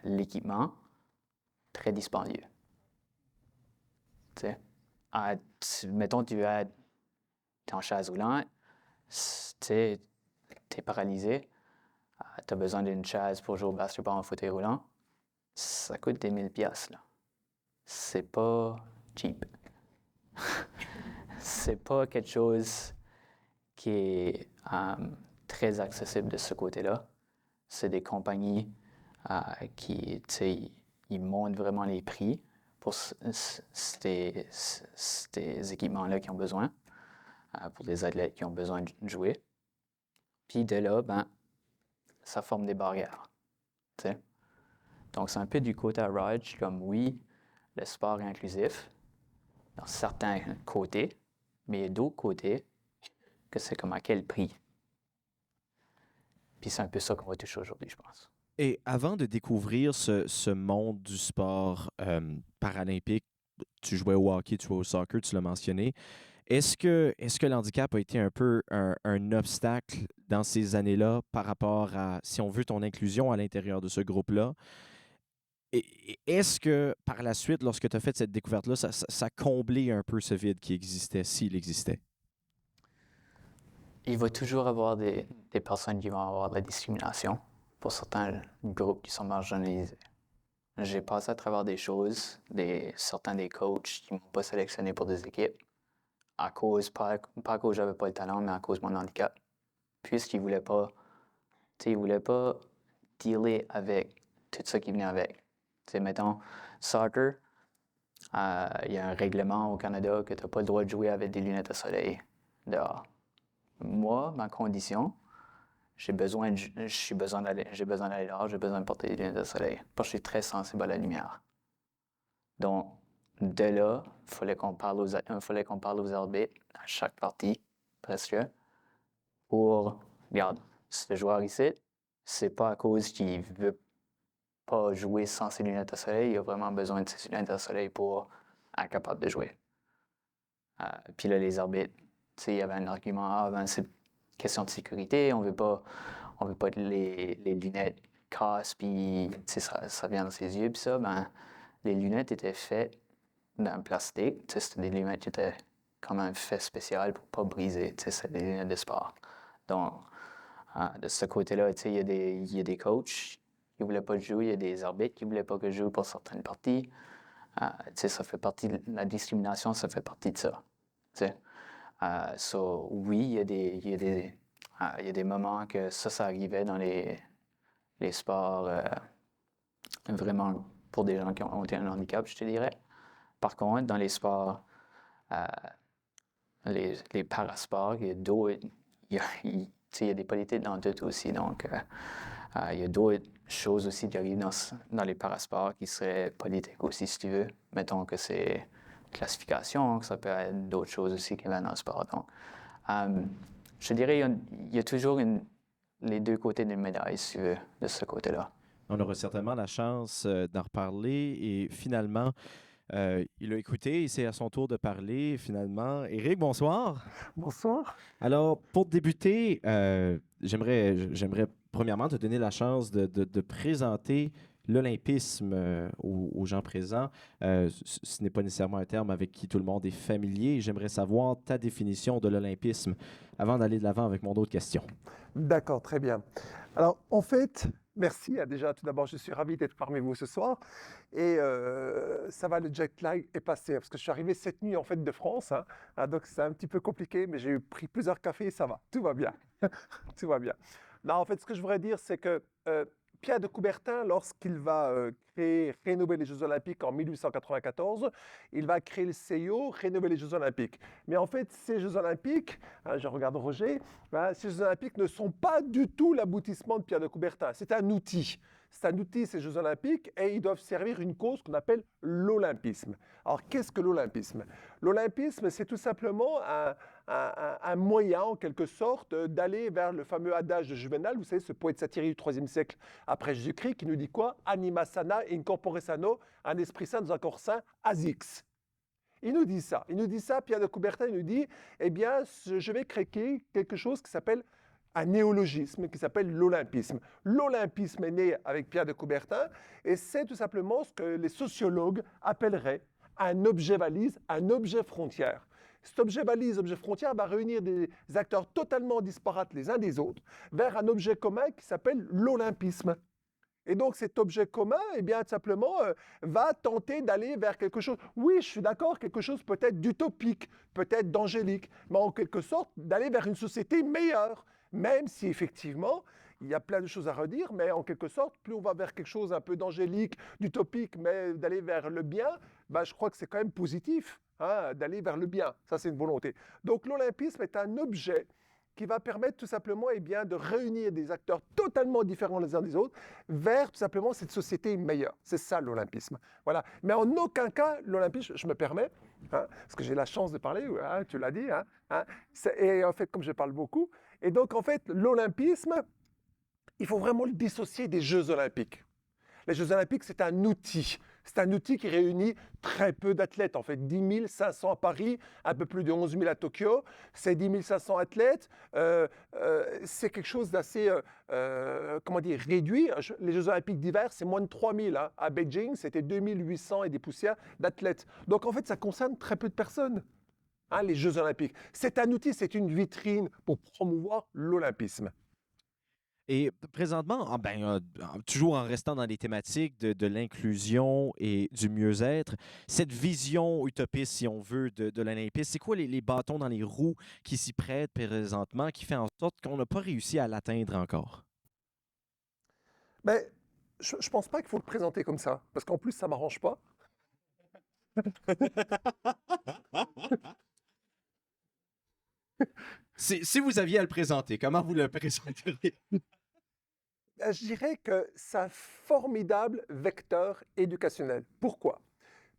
L'équipement, très dispendieux. Tu sais, mettons, tu es en chaise roulante, tu es paralysé, tu as besoin d'une chaise pour jouer au basketball en fauteuil roulant, ça coûte des 1000$, là. C'est pas cheap. C'est pas quelque chose qui est très accessible de ce côté-là. C'est des compagnies qui, tu sais, ils montent vraiment les prix pour ces équipements-là qui ont besoin, pour les athlètes qui ont besoin de jouer. Puis de là, ça forme des barrières. Tu sais. Donc, c'est un peu du côté à Raj, comme oui, le sport est inclusif dans certains côtés, mais il y a d'autres côtés que c'est comme à quel prix. Puis c'est un peu ça qu'on va toucher aujourd'hui, je pense. Et avant de découvrir ce monde du sport paralympique, tu jouais au hockey, tu jouais au soccer, tu l'as mentionné. Est-ce que l'handicap a été un peu un obstacle dans ces années-là par rapport à, si on veut, ton inclusion à l'intérieur de ce groupe-là? Et est-ce que par la suite, lorsque tu as fait cette découverte-là, ça comblait un peu ce vide qui existait, s'il existait? Il va toujours avoir des personnes qui vont avoir de la discrimination pour certains groupes qui sont marginalisés. J'ai passé à travers des choses, certains des coachs qui ne m'ont pas sélectionné pour des équipes, pas à cause que j'avais pas le talent, mais à cause de mon handicap. Puisqu'ils ne voulaient pas, dealer avec tout ça qui venait avec. T'sais, mettons, soccer, il y a un règlement au Canada que tu n'as pas le droit de jouer avec des lunettes de soleil dehors. Moi, ma condition, j'ai besoin d'aller dehors, j'ai besoin de porter des lunettes de soleil parce que je suis très sensible à la lumière. Donc, de là, il fallait qu'on parle aux arbitres à chaque partie, presque, pour, regarde, ce joueur ici, c'est pas à cause qu'il veut pas jouer sans ses lunettes de soleil, il a vraiment besoin de ses lunettes de soleil pour être capable de jouer. Puis là, les arbitres, tu sais, il y avait un argument, c'est une question de sécurité, on veut pas que les lunettes cassent, puis ça vient dans ses yeux, puis ça, les lunettes étaient faites d'un plastique, tu sais, c'était des lunettes qui étaient comme un fait spécial pour pas briser, tu sais, c'est des lunettes de sport. Donc, de ce côté-là, tu sais, il y a des coachs qui voulaient pas jouer, il y a des arbitres qui voulaient pas que je joue pour certaines parties. Tu sais, ça fait partie de la discrimination, ça fait partie de ça. Tu sais. Oui, il y a des moments que ça arrivait dans les sports vraiment pour des gens qui ont un handicap, je te dirais. Par contre, dans les sports, les parasports, il y a d'autres, tu sais, il y a des politiques dans tout aussi. Donc, il y a d'autres choses aussi qui arrivent dans les parasports qui seraient politiques aussi, si tu veux. Mettons que c'est classification, que ça peut être d'autres choses aussi qui viennent dans le sport. Donc, je dirais il y a toujours les deux côtés d'une médaille, si tu veux, de ce côté-là. On aura certainement la chance d'en reparler et finalement, il a écouté et c'est à son tour de parler finalement. Éric, bonsoir. Bonsoir. Alors, pour débuter, j'aimerais premièrement te donner la chance de présenter l'olympisme aux gens présents. Ce n'est pas nécessairement un terme avec qui tout le monde est familier. J'aimerais savoir ta définition de l'olympisme avant d'aller de l'avant avec mon autre question. D'accord, très bien. Alors, en fait, merci. Déjà, tout d'abord, je suis ravi d'être parmi vous ce soir. Et ça va, le jet lag est passé, parce que je suis arrivé cette nuit, en fait, de France. Donc, c'est un petit peu compliqué, mais j'ai pris plusieurs cafés et ça va. Tout va bien. Tout va bien. Non, en fait, ce que je voudrais dire, c'est que Pierre de Coubertin, lorsqu'il va rénover les Jeux Olympiques en 1894, il va créer le CIO, rénover les Jeux Olympiques. Mais en fait, ces Jeux Olympiques, je regarde Roger, ces Jeux Olympiques ne sont pas du tout l'aboutissement de Pierre de Coubertin. C'est un outil. C'est un outil, ces Jeux Olympiques, et ils doivent servir une cause qu'on appelle l'olympisme. Alors, qu'est-ce que l'olympisme? L'olympisme, c'est tout simplement un moyen, en quelque sorte, d'aller vers le fameux adage de Juvénal, vous savez, ce poète satirique du IIIe siècle après Jésus-Christ, qui nous dit quoi? Anima sana in corpore sano, un esprit sain dans un corps sain, asix. Il nous dit ça. Il nous dit ça, Pierre de Coubertin, il nous dit, eh bien, je vais créer quelque chose qui s'appelle un néologisme qui s'appelle l'olympisme. L'olympisme est né avec Pierre de Coubertin et c'est tout simplement ce que les sociologues appelleraient un objet valise, un objet frontière. Cet objet valise, objet frontière, va réunir des acteurs totalement disparates les uns des autres vers un objet commun qui s'appelle l'olympisme. Et donc cet objet commun, eh bien, tout simplement, va tenter d'aller vers quelque chose, oui, je suis d'accord, quelque chose peut-être d'utopique, peut-être d'angélique, mais en quelque sorte d'aller vers une société meilleure. Même si effectivement, il y a plein de choses à redire, mais en quelque sorte, plus on va vers quelque chose un peu d'angélique, d'utopique, mais d'aller vers le bien, je crois que c'est quand même positif, d'aller vers le bien. Ça, c'est une volonté. Donc l'olympisme est un objet qui va permettre tout simplement de réunir des acteurs totalement différents les uns des autres vers tout simplement cette société meilleure. C'est ça l'olympisme. Voilà. Mais en aucun cas, l'olympisme, je me permets, parce que j'ai la chance de parler, tu l'as dit, et en fait, comme je parle beaucoup, et donc en fait, l'olympisme, il faut vraiment le dissocier des Jeux olympiques. Les Jeux olympiques, c'est un outil. C'est un outil qui réunit très peu d'athlètes. En fait, 10 500 à Paris, un peu plus de 11 000 à Tokyo. C'est 10 500 athlètes. C'est quelque chose d'assez, réduit. Les Jeux olympiques d'hiver, c'est moins de 3 000. À Beijing, c'était 2 800 et des poussières d'athlètes. Donc, en fait, ça concerne très peu de personnes. Les Jeux olympiques. C'est un outil, c'est une vitrine pour promouvoir l'olympisme. Et présentement, toujours en restant dans les thématiques de l'inclusion et du mieux-être, cette vision utopiste, si on veut, de l'olympisme, c'est quoi les bâtons dans les roues qui s'y prêtent présentement, qui fait en sorte qu'on n'a pas réussi à l'atteindre encore? Je ne pense pas qu'il faut le présenter comme ça, parce qu'en plus, ça ne m'arrange pas. Si vous aviez à le présenter, comment vous le présenteriez? Je dirais que c'est un formidable vecteur éducationnel. Pourquoi?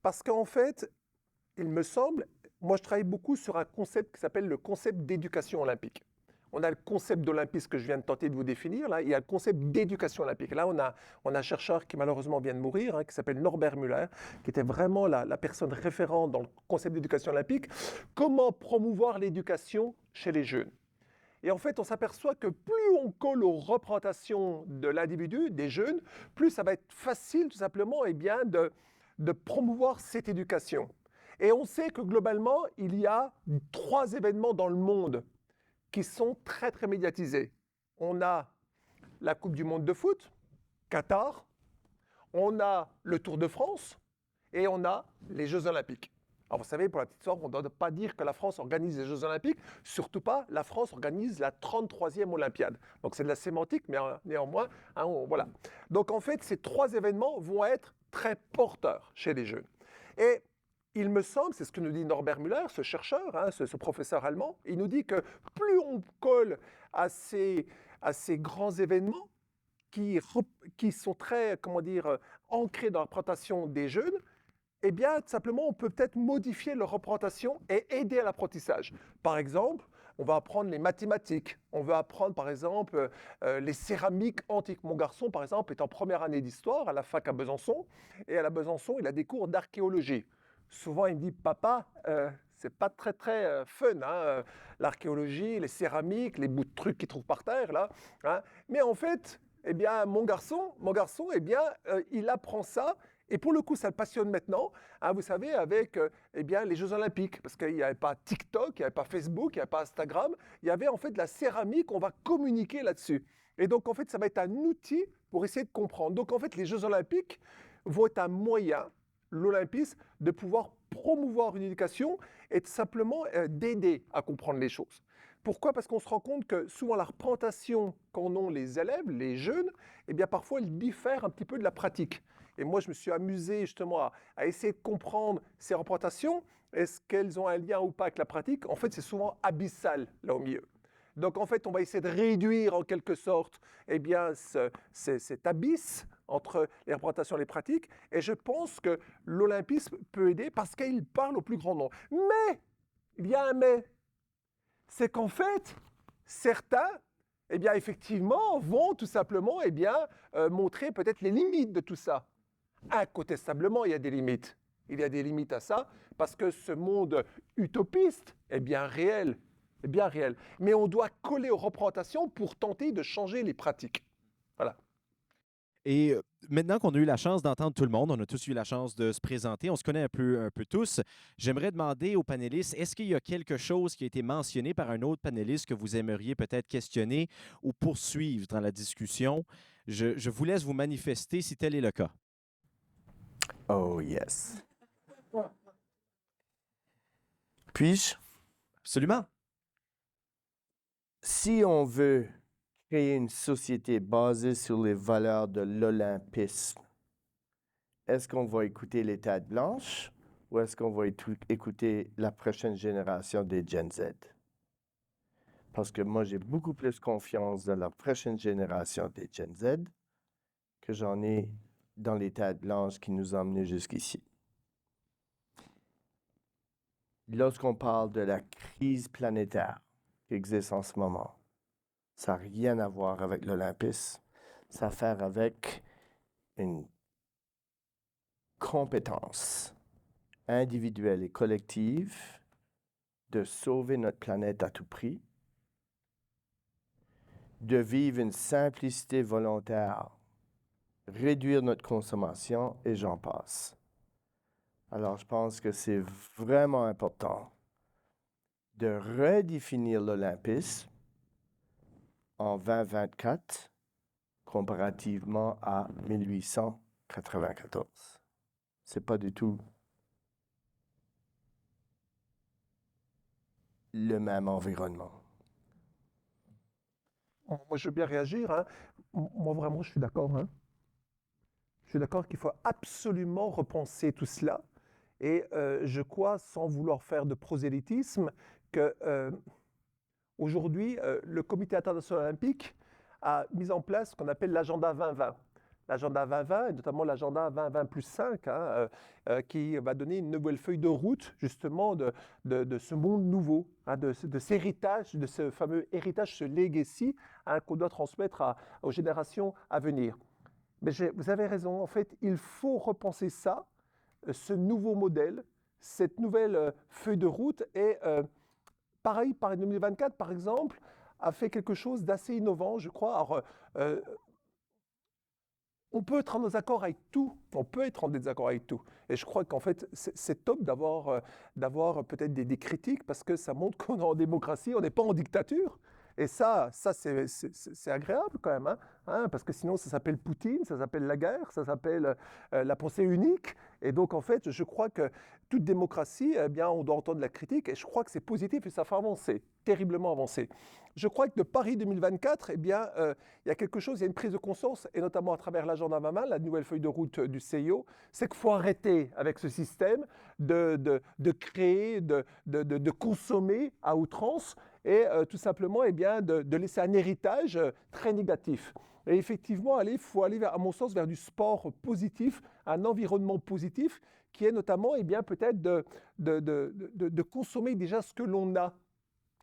Parce qu'en fait, il me semble, moi je travaille beaucoup sur un concept qui s'appelle le concept d'éducation olympique. On a le concept d'olympisme que je viens de tenter de vous définir, là, il y a le concept d'éducation olympique. Là, on a un chercheur qui malheureusement vient de mourir, hein, qui s'appelle Norbert Müller, qui était vraiment la personne référente dans le concept d'éducation olympique. Comment promouvoir l'éducation chez les jeunes? Et en fait, on s'aperçoit que plus on colle aux représentations de l'individu, des jeunes, plus ça va être facile tout simplement de promouvoir cette éducation. Et on sait que globalement, il y a 3 événements dans le monde qui sont très très médiatisés. On a la Coupe du monde de foot, Qatar, on a le Tour de France et on a les Jeux olympiques. Alors vous savez, pour la petite histoire, on ne doit pas dire que la France organise les Jeux olympiques, surtout pas, la France organise la 33e Olympiade. Donc c'est de la sémantique, mais néanmoins, hein, voilà. Donc en fait, ces 3 événements vont être très porteurs chez les jeunes. Et il me semble, c'est ce que nous dit Norbert Müller, ce chercheur, hein, ce professeur allemand, il nous dit que plus on colle à ces grands événements qui sont très, comment dire, ancrés dans la représentation des jeunes, eh bien, tout simplement, on peut peut-être modifier leur représentation et aider à l'apprentissage. Par exemple, on va apprendre les mathématiques, on va apprendre, par exemple, les céramiques antiques. Mon garçon, par exemple, est en première année d'histoire à la fac à Besançon, et à la Besançon, il a des cours d'archéologie. Souvent, il me dit, papa, c'est pas très très fun, hein, l'archéologie, les céramiques, les bouts de trucs qu'il trouve par terre, là. Hein. Mais en fait, eh bien, mon garçon, eh bien, il apprend ça. Et pour le coup, ça le passionne maintenant, hein, vous savez, avec eh bien, les Jeux Olympiques. Parce qu'il n'y avait pas TikTok, il n'y avait pas Facebook, il n'y avait pas Instagram. Il y avait en fait de la céramique, on va communiquer là-dessus. Et donc, en fait, ça va être un outil pour essayer de comprendre. Donc, en fait, les Jeux Olympiques vont être un moyen, l'olympisme, de pouvoir promouvoir une éducation et de simplement d'aider à comprendre les choses. Pourquoi? Parce qu'on se rend compte que souvent la représentation qu'en ont les élèves, les jeunes, eh bien parfois ils diffèrent un petit peu de la pratique. Et moi, je me suis amusé justement à essayer de comprendre ces représentations. Est-ce qu'elles ont un lien ou pas avec la pratique? En fait, c'est souvent abyssal là au milieu. Donc en fait, on va essayer de réduire en quelque sorte eh bien, cet abysse entre les représentations et les pratiques. Et je pense que l'olympisme peut aider parce qu'il parle au plus grand nombre. Mais, il y a un mais. C'est qu'en fait, certains, eh bien, effectivement, vont tout simplement eh bien, montrer peut-être les limites de tout ça. Incontestablement, il y a des limites. Il y a des limites à ça parce que ce monde utopiste est bien réel. Est bien réel. Mais on doit coller aux représentations pour tenter de changer les pratiques. Voilà. Et maintenant qu'on a eu la chance d'entendre tout le monde, on a tous eu la chance de se présenter, on se connaît un peu tous, j'aimerais demander aux panélistes, est-ce qu'il y a quelque chose qui a été mentionné par un autre panéliste que vous aimeriez peut-être questionner ou poursuivre dans la discussion? Je vous laisse vous manifester si tel est le cas. Oh yes. Puis-je? Absolument. Si on veut créer une société basée sur les valeurs de l'olympisme, est-ce qu'on va écouter les têtes blanches ou est-ce qu'on va écouter la prochaine génération des Gen Z? Parce que moi, j'ai beaucoup plus confiance dans la prochaine génération des Gen Z que j'en ai dans les têtes blanches qui nous ont emmenés jusqu'ici. Lorsqu'on parle de la crise planétaire qui existe en ce moment, ça n'a rien à voir avec l'olympisme. Ça a à faire avec une compétence individuelle et collective de sauver notre planète à tout prix, de vivre une simplicité volontaire, réduire notre consommation et j'en passe. Alors, je pense que c'est vraiment important de redéfinir l'olympisme en 2024 comparativement à 1894. C'est pas du tout le même environnement. Moi, je veux bien réagir. Hein. Moi, vraiment, je suis d'accord. Hein. Je suis d'accord qu'il faut absolument repenser tout cela. Et je crois, sans vouloir faire de prosélytisme, que Aujourd'hui, le Comité international olympique a mis en place ce qu'on appelle l'agenda 2020. L'agenda 2020, et notamment l'agenda 2020+5, qui va donner une nouvelle feuille de route, justement, de ce monde nouveau, de cet héritage, de ce fameux héritage, ce legacy qu'on doit transmettre aux générations à venir. Mais vous avez raison, en fait, il faut repenser ça, ce nouveau modèle, cette nouvelle feuille de route. Et Paris 2024, par exemple, a fait quelque chose d'assez innovant, je crois. Alors, on peut être en désaccord avec tout, on peut être en désaccord avec tout. Et je crois qu'en fait, c'est top d'avoir peut-être des critiques, parce que ça montre qu'on est en démocratie, on n'est pas en dictature. Et ça c'est agréable quand même, parce que sinon ça s'appelle Poutine, ça s'appelle la guerre, ça s'appelle la pensée unique. Et donc en fait, je crois que toute démocratie, eh bien, on doit entendre la critique, et je crois que c'est positif et ça fait avancer, terriblement avancer. Je crois que de Paris 2024, eh bien, il y a quelque chose, il y a une prise de conscience, et notamment à travers l'agenda 2020, la nouvelle feuille de route du CIO, c'est qu'il faut arrêter avec ce système de créer, de consommer à outrance, et tout simplement eh bien, de laisser un héritage très négatif. Et effectivement, il faut aller, à mon sens, vers du sport positif, un environnement positif, qui est notamment eh bien, peut-être de consommer déjà ce que l'on a.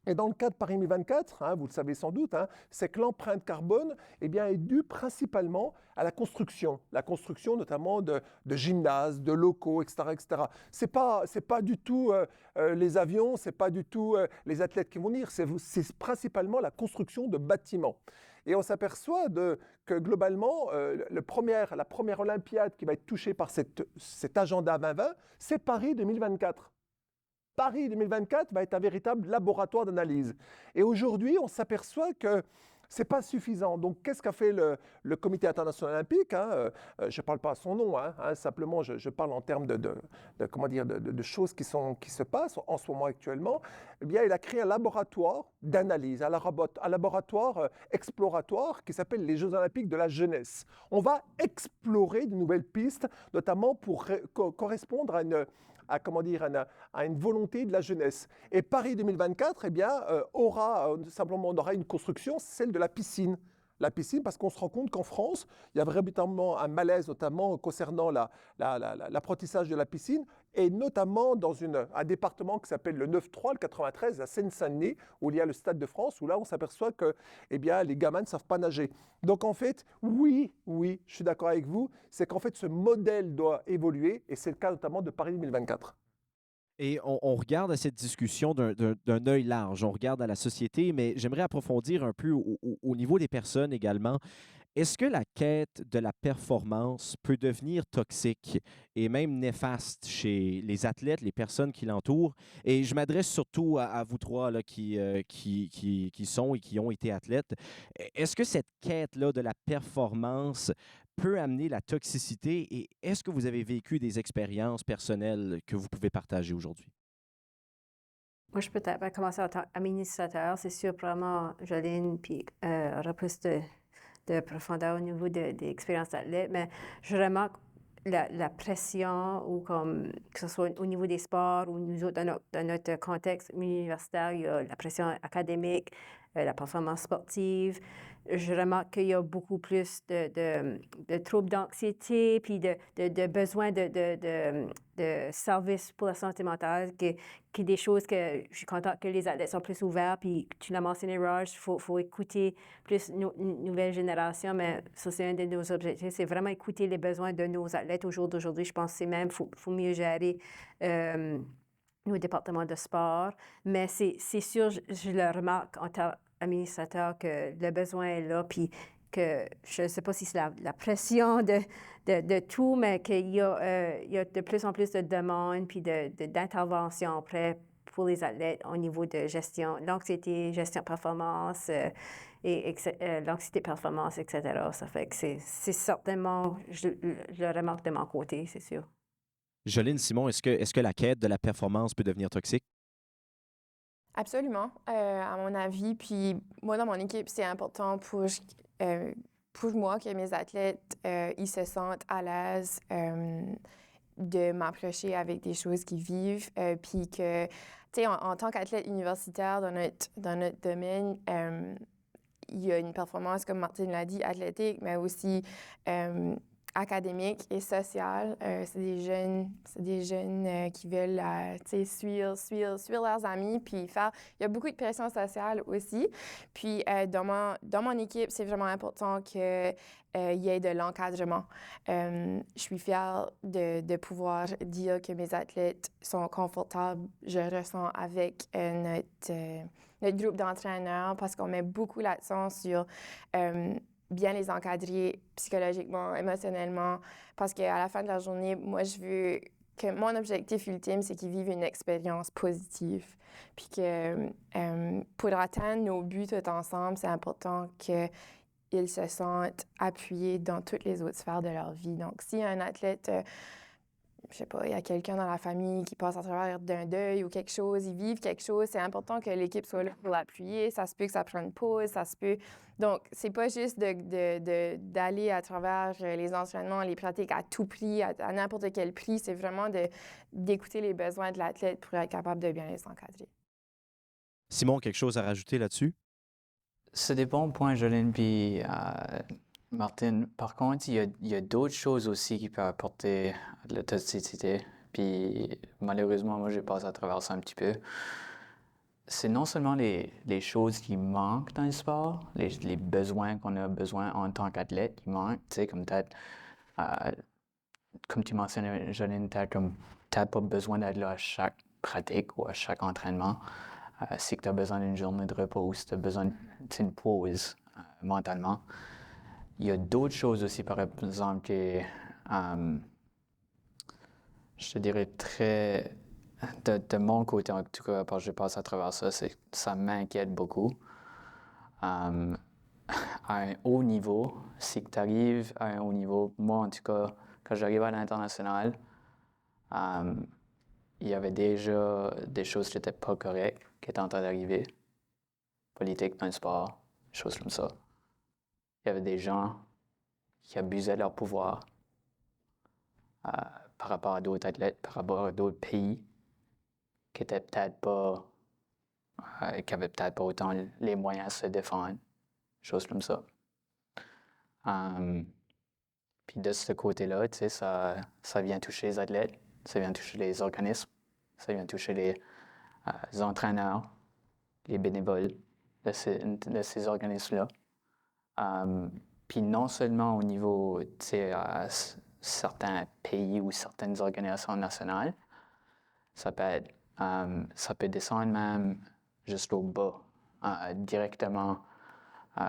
Et dans le cas de Paris 2024, vous le savez sans doute, c'est que l'empreinte carbone eh bien, est due principalement à la construction notamment de gymnases, de locaux, etc. etc. C'est pas du tout les avions, c'est pas du tout les athlètes qui vont venir, c'est principalement la construction de bâtiments. Et on s'aperçoit que globalement, la première Olympiade qui va être touchée par cet agenda 2020, c'est Paris 2024. Paris 2024 va être un véritable laboratoire d'analyse. Et aujourd'hui, on s'aperçoit que ce n'est pas suffisant. Donc, qu'est-ce qu'a fait le Comité international olympique Je ne parle pas à son nom, simplement je parle en termes de choses qui se passent en ce moment actuellement. Eh bien, il a créé un laboratoire d'analyse, un laboratoire exploratoire qui s'appelle les Jeux olympiques de la jeunesse. On va explorer de nouvelles pistes, notamment pour correspondre à une volonté de la jeunesse. Et Paris 2024, eh bien, on aura une construction, celle de la piscine. La piscine, parce qu'on se rend compte qu'en France, il y a véritablement un malaise, notamment concernant l'apprentissage de la piscine, et notamment dans un département qui s'appelle le 9-3, le 93, à Seine-Saint-Denis, où il y a le Stade de France, où là, on s'aperçoit que eh bien, les gamins ne savent pas nager. Donc, en fait, oui, je suis d'accord avec vous, c'est qu'en fait, ce modèle doit évoluer, et c'est le cas notamment de Paris 2024. Et on regarde à cette discussion d'un œil large, on regarde à la société, mais j'aimerais approfondir un peu au niveau des personnes également. Est-ce que la quête de la performance peut devenir toxique et même néfaste chez les athlètes, les personnes qui l'entourent? Et je m'adresse surtout à vous trois là, qui sont et qui ont été athlètes. Est-ce que cette quête-là de la performance peut amener la toxicité et est-ce que vous avez vécu des expériences personnelles que vous pouvez partager aujourd'hui? Moi, je peux peut-être commencer en tant qu'administrateur. C'est sûr, probablement, Jolene, puis aura plus de profondeur au niveau des expériences d'athlète, mais je remarque la pression, ou que ce soit au niveau des sports ou nous autres, dans notre contexte universitaire, il y a la pression académique, la performance sportive. Je remarque qu'il y a beaucoup plus de troubles d'anxiété, puis de besoin de services pour la santé mentale, qui est des choses que je suis contente que les athlètes sont plus ouverts. Puis tu l'as mentionné, Raj, il faut écouter plus nos nouvelles générations, mais ça, c'est un de nos objectifs, c'est vraiment écouter les besoins de nos athlètes au jour d'aujourd'hui. Je pense que c'est même, faut mieux gérer nos départements de sport. Mais c'est sûr, je le remarque en tant qu'administrateur, que le besoin est là, puis que je ne sais pas si c'est la pression de tout, mais qu'il y a de plus en plus de demandes puis d'interventions après pour les athlètes au niveau de gestion, l'anxiété, gestion de performance, l'anxiété performance, etc. Ça fait que c'est certainement, je le remarque de mon côté, c'est sûr. Jolene, Simon, est-ce que la quête de la performance peut devenir toxique? Absolument, à mon avis. Puis moi, dans mon équipe, c'est important pour moi que mes athlètes, ils se sentent à l'aise de m'approcher avec des choses qu'ils vivent, puis que, tu sais, en tant qu'athlète universitaire dans notre domaine, il y a une performance, comme Martine l'a dit, athlétique, mais aussi académique et sociale. C'est des jeunes qui veulent, tu sais, suivre leurs amis, puis faire... Il y a beaucoup de pression sociale aussi. Puis dans mon équipe, c'est vraiment important qu'il y ait de l'encadrement. Je suis fière de pouvoir dire que mes athlètes sont confortables, je ressens, avec notre groupe d'entraîneurs, parce qu'on met beaucoup l'accent sur bien les encadrer psychologiquement, émotionnellement, parce qu'à la fin de la journée, moi, je veux que mon objectif ultime, c'est qu'ils vivent une expérience positive. Puis que pour atteindre nos buts tout ensemble, c'est important qu'ils se sentent appuyés dans toutes les autres sphères de leur vie. Donc, si un athlète... je sais pas, il y a quelqu'un dans la famille qui passe à travers d'un deuil ou quelque chose, ils vivent quelque chose, c'est important que l'équipe soit là pour l'appuyer. Ça se peut que ça prenne une pause, ça se peut... Donc, c'est pas juste d'aller à travers les entraînements, les pratiques à tout prix, à n'importe quel prix. C'est vraiment d'écouter les besoins de l'athlète pour être capable de bien les encadrer. Simon, quelque chose à rajouter là-dessus? C'est des bons points, Jolene, puis Martine. Par contre, il y a d'autres choses aussi qui peuvent apporter de la toxicité. Puis malheureusement, moi, j'ai passé à travers ça un petit peu. C'est non seulement les choses qui manquent dans le sport, les besoins qu'on a besoin en tant qu'athlète qui manquent, tu sais, comme peut-être, comme tu mentionnais, Jolene, t'as pas besoin d'être là à chaque pratique ou à chaque entraînement. Si tu as besoin d'une journée de repos, si tu as besoin d'une pause mentalement. Il y a d'autres choses aussi, par exemple, que je te dirais très... De mon côté, en tout cas, parce que je passe à travers ça, ça m'inquiète beaucoup. À un haut niveau, si tu arrives à un haut niveau, moi en tout cas, quand j'arrive à l'international, il y avait déjà des choses qui n'étaient pas correctes qui étaient en train d'arriver. Politique dans le sport, des choses comme ça. Il y avait des gens qui abusaient de leur pouvoir par rapport à d'autres athlètes, par rapport à d'autres pays qui étaient peut-être pas, qui avaient peut-être pas autant les moyens de se défendre, choses comme ça. Puis de ce côté-là, tu sais, ça vient toucher les athlètes, ça vient toucher les organismes, ça vient toucher les entraîneurs, les bénévoles de ces organismes-là. Puis non seulement au niveau, tu sais, certains pays ou certaines organisations nationales, ça peut descendre même jusqu'au bas, directement, tu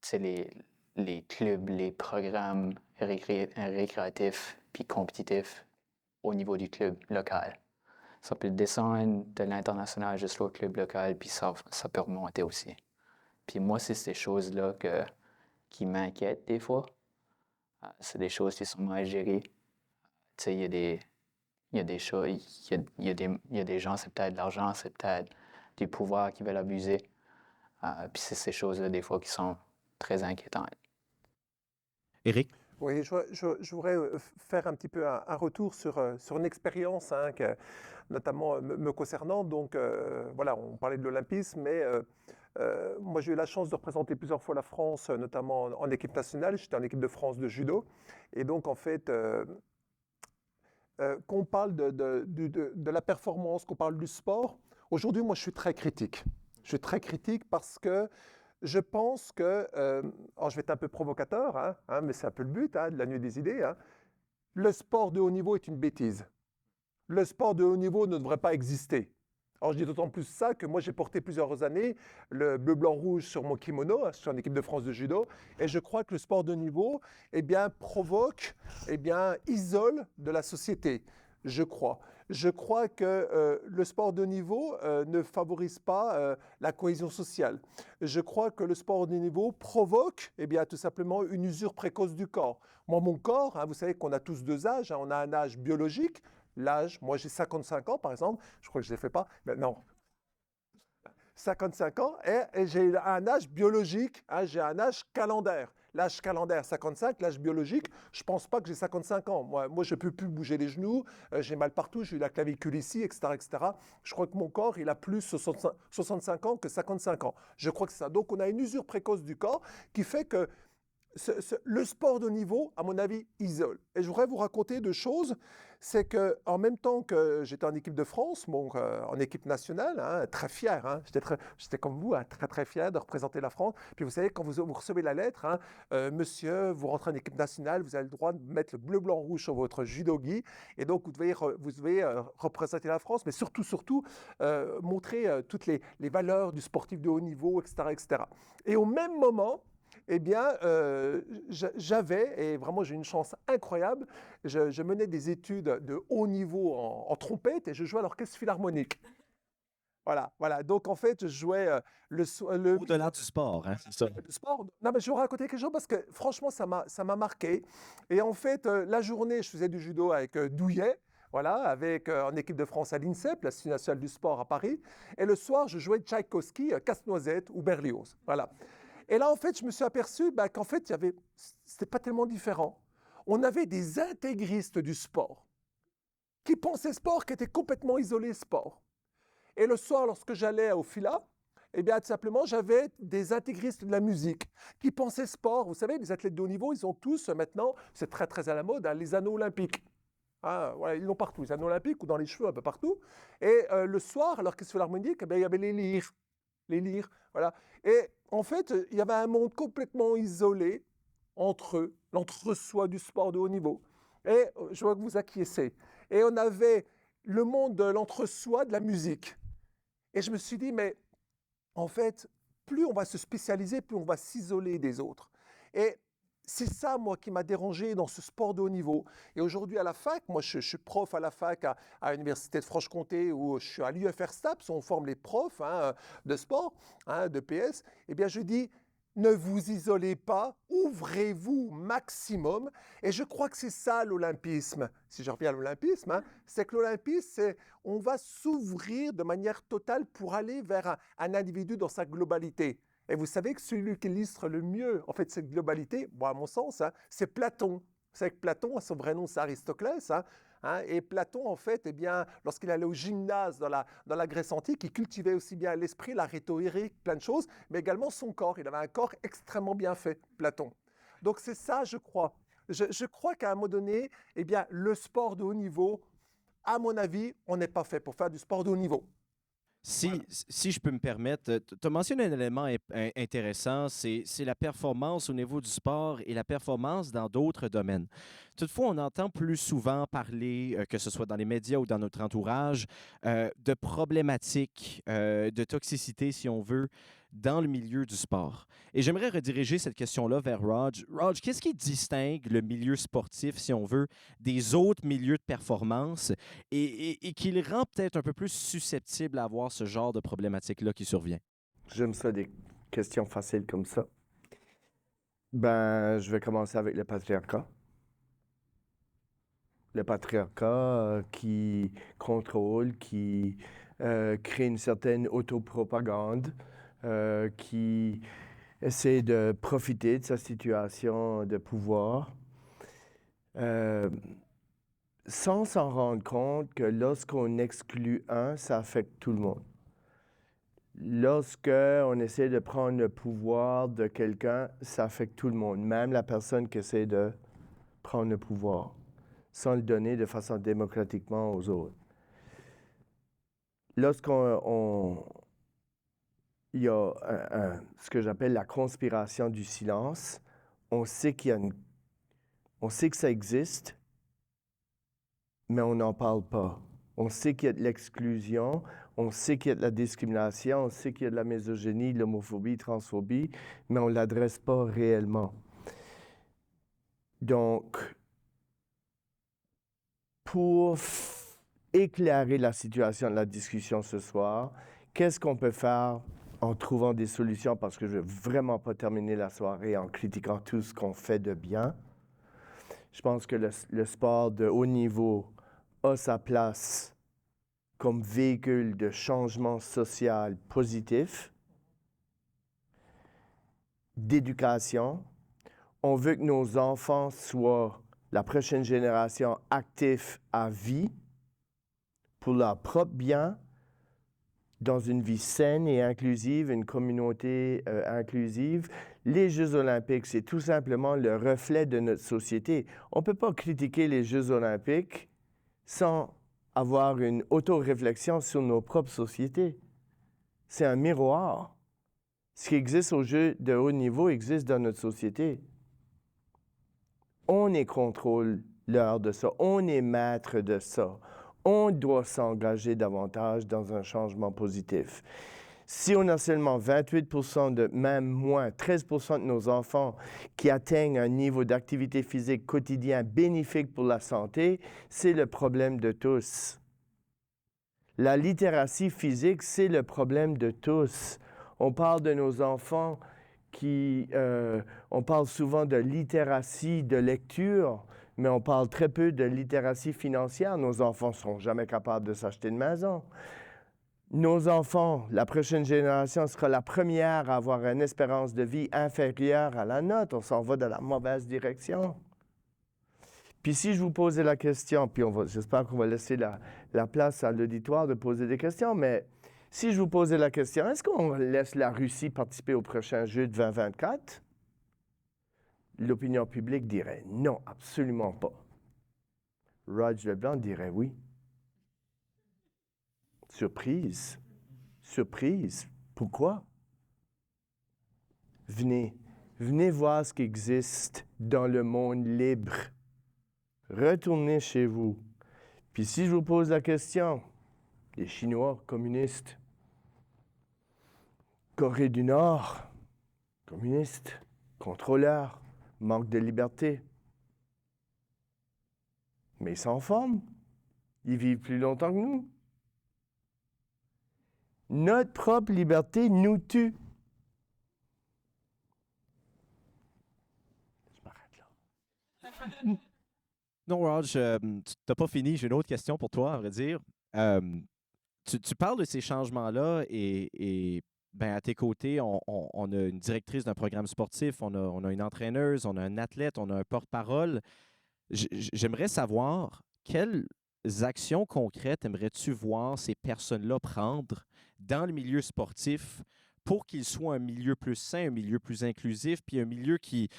sais, les clubs, les programmes récréatifs puis compétitifs au niveau du club local. Ça peut descendre de l'international jusqu'au club local, puis ça peut remonter aussi. Puis moi, c'est ces choses-là qui m'inquiètent des fois. C'est des choses qui sont mal gérées. Tu sais, il y a des choses, il y a des gens, c'est peut-être de l'argent, c'est peut-être du pouvoir qui veulent abuser. Puis c'est ces choses-là, des fois, qui sont très inquiétantes. Éric? Oui, je voudrais faire un petit peu un retour sur une expérience notamment me concernant. Donc voilà, on parlait de l'olympisme, mais moi j'ai eu la chance de représenter plusieurs fois la France, notamment en équipe nationale. J'étais en équipe de France de judo. Et donc en fait, qu'on parle de la performance, qu'on parle du sport, aujourd'hui moi je suis très critique. Je suis très critique parce que je pense que, alors je vais être un peu provocateur, mais c'est un peu le but de la nuit des idées, le sport de haut niveau est une bêtise. Le sport de haut niveau ne devrait pas exister. Alors je dis d'autant plus ça que moi j'ai porté plusieurs années le bleu, blanc, rouge sur mon kimono, je suis en équipe de France de judo, et je crois que le sport de haut niveau provoque, isole de la société, je crois. Je crois que le sport de niveau ne favorise pas la cohésion sociale. Je crois que le sport de niveau provoque tout simplement une usure précoce du corps. Moi, mon corps, vous savez qu'on a tous deux âges. On a un âge biologique. L'âge, moi j'ai 55 ans par exemple. Je crois que je ne les fais pas. Mais non. 55 ans et j'ai un âge biologique, j'ai un âge calendaire. l'âge calendaire 55, l'âge biologique, je ne pense pas que j'ai 55 ans. Moi je ne peux plus bouger les genoux, j'ai mal partout, j'ai eu la clavicule ici, etc., etc. Je crois que mon corps, il a plus 65 ans que 55 ans. Je crois que c'est ça. Donc on a une usure précoce du corps qui fait que le sport de haut niveau, à mon avis, isole. Et je voudrais vous raconter deux choses. C'est qu'en même temps que j'étais en équipe de France, en équipe nationale, hein, très fier, hein, j'étais comme vous, hein, très très fier de représenter la France. Puis vous savez, quand vous recevez la lettre, hein, monsieur, vous rentrez en équipe nationale, vous avez le droit de mettre le bleu, blanc, rouge sur votre judogi. Et donc vous devez représenter la France, mais surtout montrer toutes les valeurs du sportif de haut niveau, etc., etc. Et au même moment, eh bien, j'avais, et vraiment j'ai une chance incroyable, je menais des études de haut niveau en trompette et je jouais à l'orchestre philharmonique. Voilà. Donc en fait, je jouais Au-delà du sport, hein, c'est ça. le sport. Non, mais je vais vous raconter quelque chose parce que franchement, ça m'a marqué. Et en fait, la journée, je faisais du judo avec Douillet. Voilà, en équipe de France à l'INSEP, l'Institut national du sport à Paris. Et le soir, je jouais Tchaïkovski, Casse-Noisette ou Berlioz. Voilà. Et là, en fait, je me suis aperçu qu'en fait, c'était pas tellement différent. On avait des intégristes du sport qui pensaient sport, qui étaient complètement isolés sport. Et le soir, lorsque j'allais au FILA, eh bien, tout simplement, j'avais des intégristes de la musique qui pensaient sport. Vous savez, les athlètes de haut niveau, ils ont tous maintenant, c'est très très à la mode, hein, les anneaux olympiques. Ah, voilà, ils l'ont partout, les anneaux olympiques ou dans les cheveux, un peu partout. Et le soir, à l'orchestre philharmonique, eh bien, il y avait les lyres. Les lyres, voilà. Et en fait, il y avait un monde complètement isolé entre eux, l'entre-soi du sport de haut niveau. Et je vois que vous acquiescez. Et on avait le monde de l'entre-soi de la musique. Et je me suis dit, mais en fait, plus on va se spécialiser, plus on va s'isoler des autres. Et c'est ça, moi, qui m'a dérangé dans ce sport de haut niveau. Et aujourd'hui, à la fac, moi, je suis prof à la fac à l'Université de Franche-Comté, où je suis à l'UFR STAPS, où on forme les profs de sport, de PS. Eh bien, je dis, ne vous isolez pas, ouvrez-vous maximum. Et je crois que c'est ça l'olympisme. Si je reviens à l'olympisme, c'est que l'olympisme, c'est on va s'ouvrir de manière totale pour aller vers un individu dans sa globalité. Et vous savez que celui qui illustre le mieux en fait cette globalité, bon, à mon sens, c'est Platon. Vous savez que Platon, son vrai nom, c'est Aristoclès. Et Platon, en fait, eh bien, lorsqu'il allait au gymnase dans la Grèce antique, il cultivait aussi bien l'esprit, la rhétorique, plein de choses, mais également son corps. Il avait un corps extrêmement bien fait, Platon. Donc c'est ça, je crois. Je crois qu'à un moment donné, eh bien, le sport de haut niveau, à mon avis, on n'est pas fait pour faire du sport de haut niveau. Si je peux me permettre, tu as mentionné un élément intéressant, c'est la performance au niveau du sport et la performance dans d'autres domaines. Toutefois, on entend plus souvent parler, que ce soit dans les médias ou dans notre entourage, de problématiques, de toxicité, si on veut, dans le milieu du sport. Et j'aimerais rediriger cette question-là vers Rog. Rog, qu'est-ce qui distingue le milieu sportif, si on veut, des autres milieux de performance et qui le rend peut-être un peu plus susceptible à avoir ce genre de problématique-là qui survient? J'aime ça, des questions faciles comme ça. Ben, je vais commencer avec le patriarcat. Le patriarcat qui contrôle, qui crée une certaine autopropagande, qui essaie de profiter de sa situation de pouvoir, sans s'en rendre compte que lorsqu'on exclut un, ça affecte tout le monde. Lorsqu'on essaie de prendre le pouvoir de quelqu'un, ça affecte tout le monde, même la personne qui essaie de prendre le pouvoir, sans le donner de façon démocratiquement aux autres. Il y a ce que j'appelle la conspiration du silence. On sait on sait que ça existe, mais on n'en parle pas. On sait qu'il y a de l'exclusion, on sait qu'il y a de la discrimination, on sait qu'il y a de la misogynie, de l'homophobie, transphobie, mais on ne l'adresse pas réellement. Donc, pour éclairer la situation de la discussion ce soir, qu'est-ce qu'on peut faire en trouvant des solutions, parce que je ne veux vraiment pas terminer la soirée en critiquant tout ce qu'on fait de bien. Je pense que le sport de haut niveau a sa place comme véhicule de changement social positif, d'éducation. On veut que nos enfants soient la prochaine génération active à vie pour leur propre bien, dans une vie saine et inclusive, une communauté inclusive. Les Jeux olympiques, c'est tout simplement le reflet de notre société. On ne peut pas critiquer les Jeux olympiques sans avoir une auto-réflexion sur nos propres sociétés. C'est un miroir. Ce qui existe aux Jeux de haut niveau existe dans notre société. On est contrôleur de ça, on est maître de ça. On doit s'engager davantage dans un changement positif. Si on a seulement 28%, même moins, 13% de nos enfants qui atteignent un niveau d'activité physique quotidien bénéfique pour la santé, c'est le problème de tous. La littératie physique, c'est le problème de tous. On parle de nos enfants on parle souvent de littératie de lecture, mais on parle très peu de littératie financière. Nos enfants ne seront jamais capables de s'acheter une maison. Nos enfants, la prochaine génération, sera la première à avoir une espérance de vie inférieure à la nôtre. On s'en va dans la mauvaise direction. Puis si je vous posais la question, puis j'espère qu'on va laisser la place à l'auditoire de poser des questions, mais si je vous posais la question, est-ce qu'on laisse la Russie participer au prochain Jeu de 2024? L'opinion publique dirait non, absolument pas. Roger Leblanc dirait oui. Surprise. Surprise. Pourquoi? Venez voir ce qui existe dans le monde libre. Retournez chez vous. Puis si je vous pose la question, les Chinois communistes, Corée du Nord, communiste, contrôleur, manque de liberté. Mais ils sont en forme. Ils vivent plus longtemps que nous. Notre propre liberté nous tue. Je m'arrête là. Non, Raj, tu n'as pas fini. J'ai une autre question pour toi, à vrai dire. Tu parles de ces changements-là et ben, à tes côtés, on a une directrice d'un programme sportif, on a une entraîneuse, on a un athlète, on a un porte-parole. J'aimerais savoir quelles actions concrètes aimerais-tu voir ces personnes-là prendre dans le milieu sportif pour qu'il soit un milieu plus sain, un milieu plus inclusif, puis un milieu qui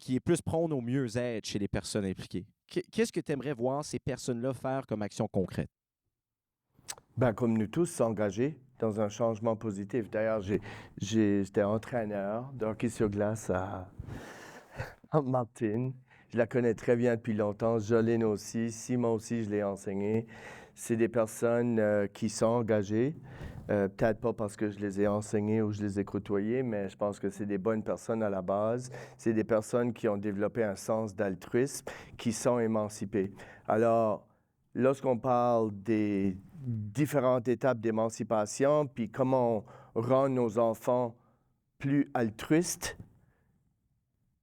est plus prône au mieux-être chez les personnes impliquées? Qu'est-ce que tu aimerais voir ces personnes-là faire comme action concrète? Ben, comme nous tous, s'engager dans un changement positif. D'ailleurs, j'étais entraîneur de hockey sur glace à Martine. Je la connais très bien depuis longtemps. Jolene aussi. Simon aussi, je l'ai enseigné. C'est des personnes qui sont engagées. Peut-être pas parce que je les ai enseignées ou je les ai côtoyées, mais je pense que c'est des bonnes personnes à la base. C'est des personnes qui ont développé un sens d'altruisme, qui sont émancipées. Alors, lorsqu'on parle des différentes étapes d'émancipation, puis comment on rend nos enfants plus altruistes,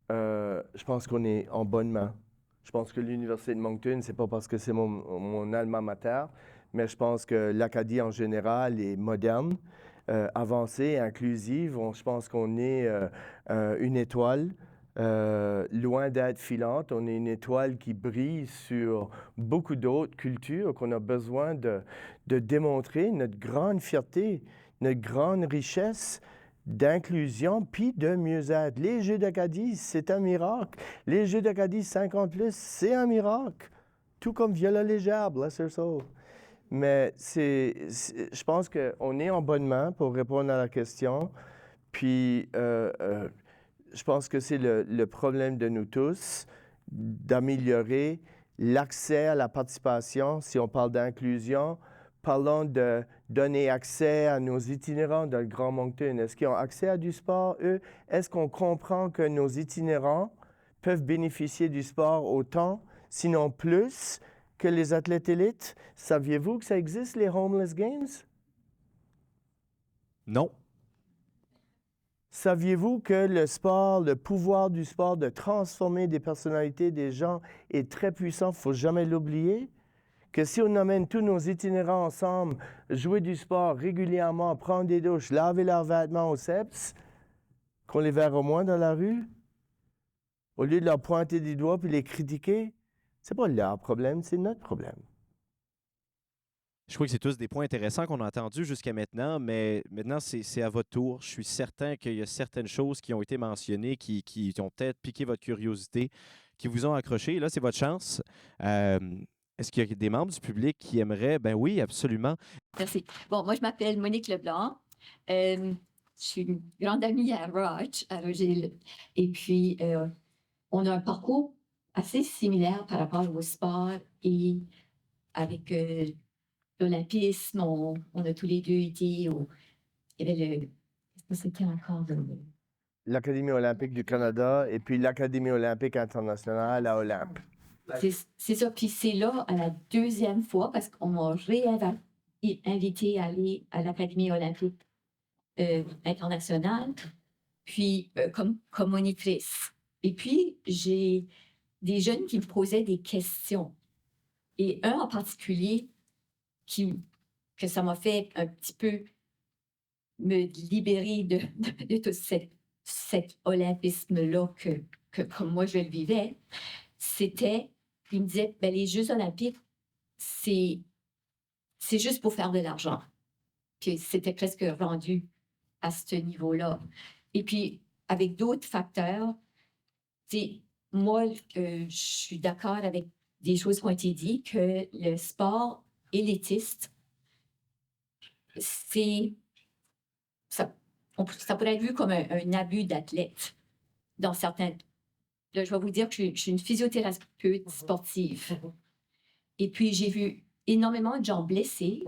je pense qu'on est en bonne main. Je pense que l'Université de Moncton, c'est pas parce que c'est mon alma mater, mais je pense que l'Acadie en général est moderne, avancée, inclusive. Je pense qu'on est une étoile, loin d'être filante. On est une étoile qui brille sur beaucoup d'autres cultures, qu'on a besoin de démontrer notre grande fierté, notre grande richesse d'inclusion puis de mieux-être. Les Jeux d'Acadie, c'est un miracle. Les Jeux d'Acadie 50+, c'est un miracle. Tout comme Viola Légère, bless her soul. Mais je pense qu'on est en bonne main pour répondre à la question. Puis, je pense que c'est le problème de nous tous d'améliorer l'accès à la participation. Si on parle d'inclusion, parlons de donner accès à nos itinérants dans le Grand Moncton. Est-ce qu'ils ont accès à du sport, eux? Est-ce qu'on comprend que nos itinérants peuvent bénéficier du sport autant, sinon plus, que les athlètes élites? Saviez-vous que ça existe, les Homeless Games? Non. Saviez-vous que le sport, le pouvoir du sport de transformer des personnalités des gens est très puissant? Il ne faut jamais l'oublier. Que si on amène tous nos itinérants ensemble, jouer du sport régulièrement, prendre des douches, laver leurs vêtements au CEPS, qu'on les verra moins dans la rue, Au lieu de leur pointer du doigt puis les critiquer, c'est pas leur problème, c'est notre problème. Je crois que c'est tous des points intéressants qu'on a entendus jusqu'à maintenant, mais maintenant, c'est à votre tour. Je suis certain qu'il y a certaines choses qui ont été mentionnées qui ont peut-être piqué votre curiosité, qui vous ont accroché. Là, c'est votre chance. Est-ce qu'il y a des membres du public qui aimeraient? Ben oui, absolument. Merci. Bon, moi, je m'appelle Monique Leblanc. Je suis une grande amie à Roger. Et puis, on a un parcours assez similaire par rapport au sport et avec l'olympisme. On a tous les deux été au... Il y avait c'était encore... L'Académie olympique du Canada et puis l'Académie olympique internationale à Olympe. C'est ça. Puis c'est là, à la deuxième fois, parce qu'on m'a réinvité à aller à l'Académie olympique internationale, puis comme monitrice. Et puis, j'ai des jeunes qui me posaient des questions. Et un en particulier, que ça m'a fait un petit peu me libérer de tout cet olympisme-là que comme moi je le vivais, c'était, il me disait, ben, les Jeux olympiques, c'est juste pour faire de l'argent. Puis c'était presque rendu à ce niveau-là. Et puis, avec d'autres facteurs, moi, je suis d'accord avec des choses qui ont été dites, que le sport élitiste, ça pourrait être vu comme un abus d'athlète dans certains... Là, je vais vous dire que je suis une physiothérapeute sportive. Et puis, j'ai vu énormément de gens blessés.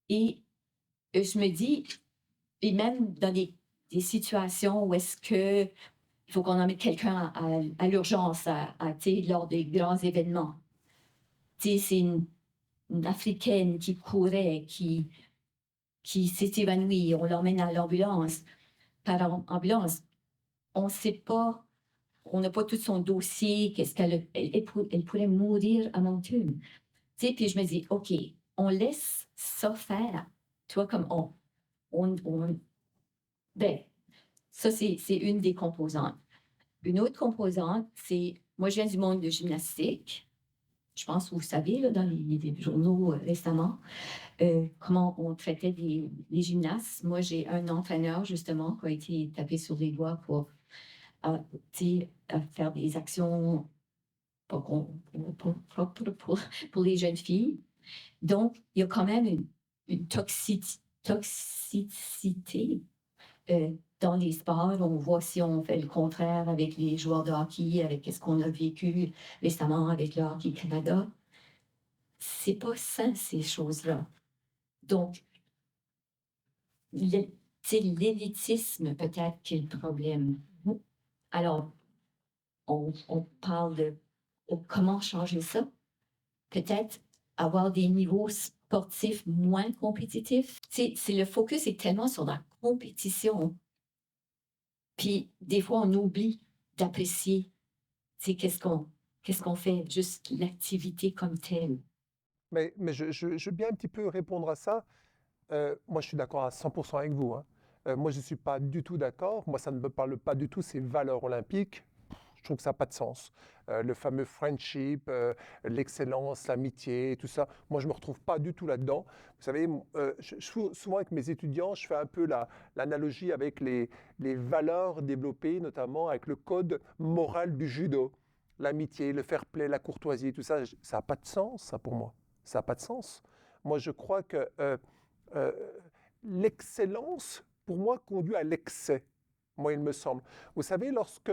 Et je me dis, et même dans des situations où est-ce que il faut qu'on emmène quelqu'un à l'urgence lors des grands événements. C'est une Africaine qui courait, qui s'est évanouie. On l'emmène à l'ambulance. Par ambulance, on ne sait pas, on n'a pas tout son dossier, qu'est-ce elle pourrait mourir à Moncton. Puis je me dis, OK, on laisse ça faire. Tu vois, comme ben, ça, c'est une des composantes. Une autre composante, c'est, moi, je viens du monde de gymnastique. Je pense que vous savez, là, dans les journaux récemment, comment on traitait les gymnastes. Moi, j'ai un entraîneur, justement, qui a été tapé sur les doigts pour faire des actions pour les jeunes filles. Donc, il y a quand même une toxicité dans les sports. On voit si on fait le contraire avec les joueurs de hockey, avec ce qu'on a vécu récemment avec le Hockey Canada. C'est pas sain, ces choses-là. Donc, l'élitisme, peut-être, qui est le problème. Alors, on parle de comment changer ça. Peut-être avoir des niveaux sportifs moins compétitifs. Le focus est tellement sur la compétition. Puis, des fois, on oublie d'apprécier qu'est-ce qu'on fait, juste l'activité comme telle. Mais je veux bien un petit peu répondre à ça. Moi, je suis d'accord à 100% avec vous. Moi, je ne suis pas du tout d'accord. Moi, ça ne me parle pas du tout ces valeurs olympiques. Je trouve que ça n'a pas de sens. Le fameux friendship, l'excellence, l'amitié, tout ça. Moi, je ne me retrouve pas du tout là-dedans. Vous savez, souvent avec mes étudiants, je fais un peu l'analogie avec les valeurs développées, notamment avec le code moral du judo. L'amitié, le fair play, la courtoisie, tout ça, ça n'a pas de sens, ça, pour moi. Ça n'a pas de sens. Moi, je crois que l'excellence, pour moi, conduit à l'excès. Moi, il me semble. Vous savez, lorsque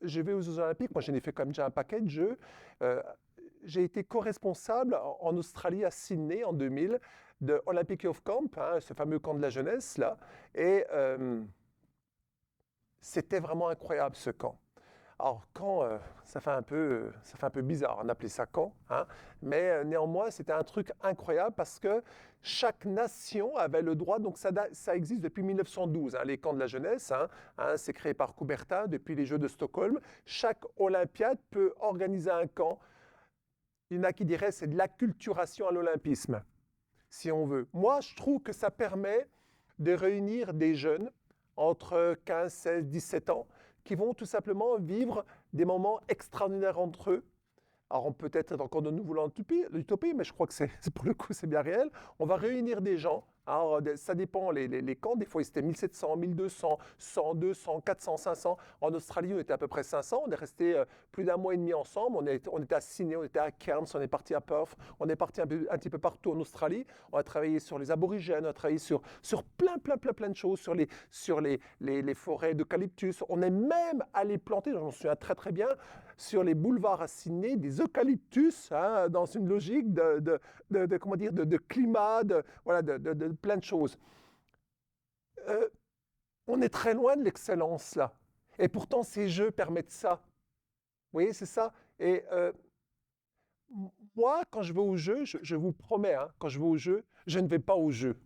je vais aux Jeux Olympiques, moi, j'en ai fait comme déjà un paquet de jeux. J'ai été co-responsable en Australie, à Sydney, en 2000, de Olympic Youth Camp, ce fameux camp de la jeunesse, là. Et c'était vraiment incroyable, ce camp. Alors, camp, ça fait un peu bizarre d'appeler ça camp, mais néanmoins, c'était un truc incroyable parce que chaque nation avait le droit, donc ça existe depuis 1912, les camps de la jeunesse, c'est créé par Coubertin depuis les Jeux de Stockholm. Chaque Olympiade peut organiser un camp. Il y en a qui diraient c'est de l'acculturation à l'olympisme, si on veut. Moi, je trouve que ça permet de réunir des jeunes entre 15, 16, 17 ans qui vont tout simplement vivre des moments extraordinaires entre eux. Alors, on peut être encore de nouveau dans l'utopie, mais je crois que pour le coup, c'est bien réel. On va réunir des gens. Alors, ça dépend, les camps, des fois, c'était 1700, 1200, 100, 200, 400, 500. En Australie, on était à peu près 500. On est resté plus d'un mois et demi ensemble. On était à Sydney, on était à Cairns, on est parti à Perth, on est parti un petit peu partout en Australie. On a travaillé sur les aborigènes, on a travaillé sur plein de choses, sur les forêts d'eucalyptus. On est même allé planter, j'en souviens très très bien, sur les boulevards à Sydney, des eucalyptus, hein, dans une logique de climat, voilà, de plein de choses. On est très loin de l'excellence, là. Et pourtant, ces jeux permettent ça. Vous voyez, c'est ça. Et moi, quand je vais au jeu, je vous promets, hein, quand je vais au jeu, je ne vais pas au jeu.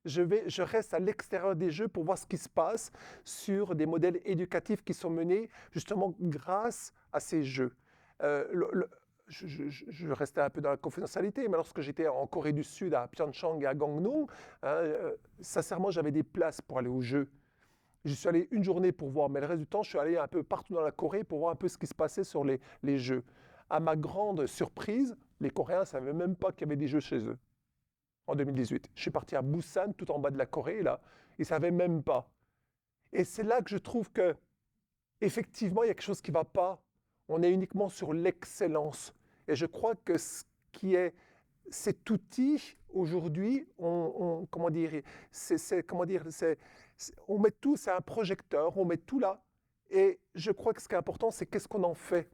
Je reste à l'extérieur des jeux pour voir ce qui se passe sur des modèles éducatifs qui sont menés justement grâce à ces jeux. Je restais un peu dans la confidentialité, mais lorsque j'étais en Corée du Sud, à Pyeongchang et à Gangneung, sincèrement, j'avais des places pour aller aux jeux. Je suis allé une journée pour voir, mais le reste du temps, je suis allé un peu partout dans la Corée pour voir un peu ce qui se passait sur les jeux. À ma grande surprise, les Coréens ne savaient même pas qu'il y avait des jeux chez eux. En 2018. Je suis parti à Busan, tout en bas de la Corée, là. Ils ne savaient même pas. Et c'est là que je trouve que, effectivement, il y a quelque chose qui ne va pas. On est uniquement sur l'excellence. Et je crois que ce qui est cet outil, aujourd'hui, on met tout, c'est un projecteur, on met tout là. Et je crois que ce qui est important, c'est qu'est-ce qu'on en fait.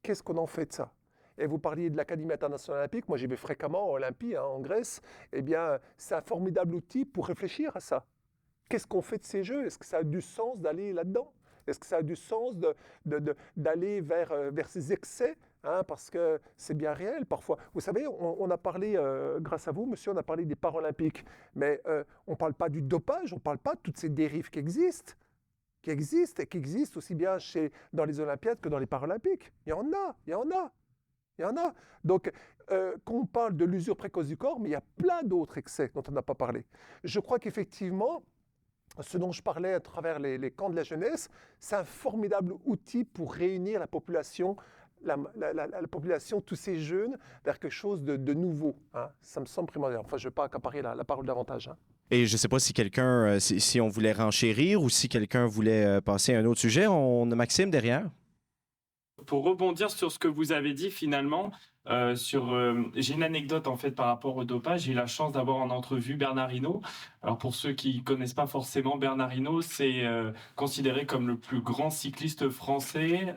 Qu'est-ce qu'on en fait de ça? Et vous parliez de l'Académie internationale olympique, moi j'y vais fréquemment en Olympie, hein, en Grèce. Eh bien, c'est un formidable outil pour réfléchir à ça. Qu'est-ce qu'on fait de ces jeux? Est-ce que ça a du sens d'aller là-dedans? Est-ce que ça a du sens d'aller vers ces excès, hein, parce que c'est bien réel parfois. Vous savez, on a parlé, grâce à vous, monsieur, on a parlé des Paralympiques, mais on ne parle pas du dopage, on ne parle pas de toutes ces dérives qui existent aussi bien dans les Olympiades que dans les Paralympiques. Il y en a. Donc, qu'on parle de l'usure précoce du corps, mais il y a plein d'autres excès dont on n'a pas parlé. Je crois qu'effectivement, ce dont je parlais à travers les camps de la jeunesse, c'est un formidable outil pour réunir la population, la population, tous ces jeunes, vers quelque chose de nouveau. Hein. Ça me semble primordial. Enfin, je ne vais pas accaparer la parole davantage. Hein. Et je ne sais pas si quelqu'un, si on voulait renchérir ou si quelqu'un voulait passer à un autre sujet. On a Maxime derrière. Pour rebondir sur ce que vous avez dit finalement, j'ai une anecdote en fait par rapport au dopage. J'ai eu la chance d'avoir en entrevue Bernard Hinault. Alors pour ceux qui ne connaissent pas forcément Bernard Hinault, c'est considéré comme le plus grand cycliste français.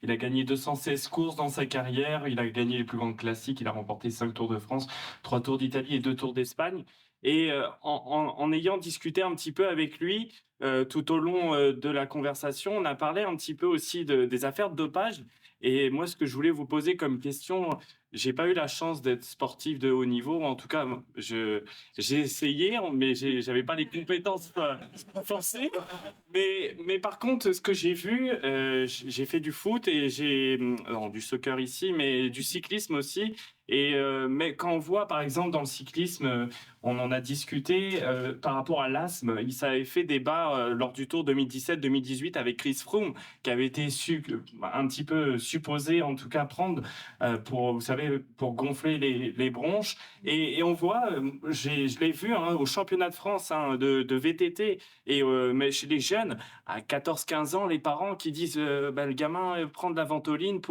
Il a gagné 216 courses dans sa carrière. Il a gagné les plus grandes classiques. Il a remporté 5 Tours de France, 3 Tours d'Italie et 2 Tours d'Espagne. Et en ayant discuté un petit peu avec lui, tout au long de la conversation, on a parlé un petit peu aussi des affaires de dopage. Et moi, ce que je voulais vous poser comme question, j'ai pas eu la chance d'être sportif de haut niveau. En tout cas, j'ai essayé, mais j'avais pas les compétences forcées. Mais par contre, ce que j'ai vu, j'ai fait du foot et du soccer ici, mais du cyclisme aussi. Mais quand on voit, par exemple, dans le cyclisme, on en a discuté par rapport à l'asthme. Il s'avait fait débat lors du Tour 2017-2018 avec Chris Froome, qui avait été un petit peu supposé, en tout cas, prendre pour gonfler les bronches. Et on voit, je l'ai vu au championnat de France de VTT, mais chez les jeunes, à 14-15 ans, les parents qui disent le gamin prend de la ventoline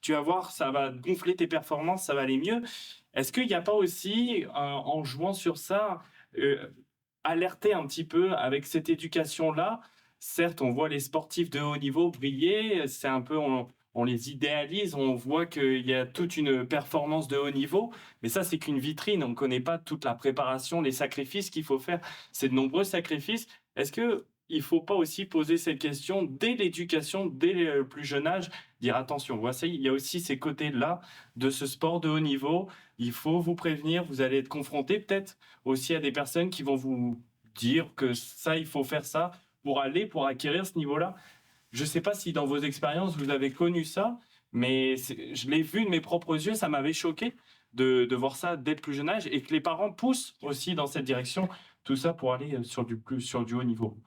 tu vas voir, ça va gonfler tes performances, ça va aller mieux. Est-ce qu'il n'y a pas aussi, en jouant sur ça, alerter un petit peu avec cette éducation-là? Certes, on voit les sportifs de haut niveau briller, c'est un peu, on les idéalise, on voit qu'il y a toute une performance de haut niveau, mais ça, c'est qu'une vitrine. On ne connaît pas toute la préparation, les sacrifices qu'il faut faire. C'est de nombreux sacrifices. Est-ce qu'il ne faut pas aussi poser cette question dès l'éducation, dès le plus jeune âge, dire attention, voici, il y a aussi ces côtés-là de ce sport de haut niveau. Il faut vous prévenir, vous allez être confronté peut-être aussi à des personnes qui vont vous dire que ça, il faut faire ça pour acquérir ce niveau-là. Je ne sais pas si dans vos expériences, vous avez connu ça, mais je l'ai vu de mes propres yeux, ça m'avait choqué de voir ça dès le plus jeune âge et que les parents poussent aussi dans cette direction, tout ça pour aller sur du haut niveau.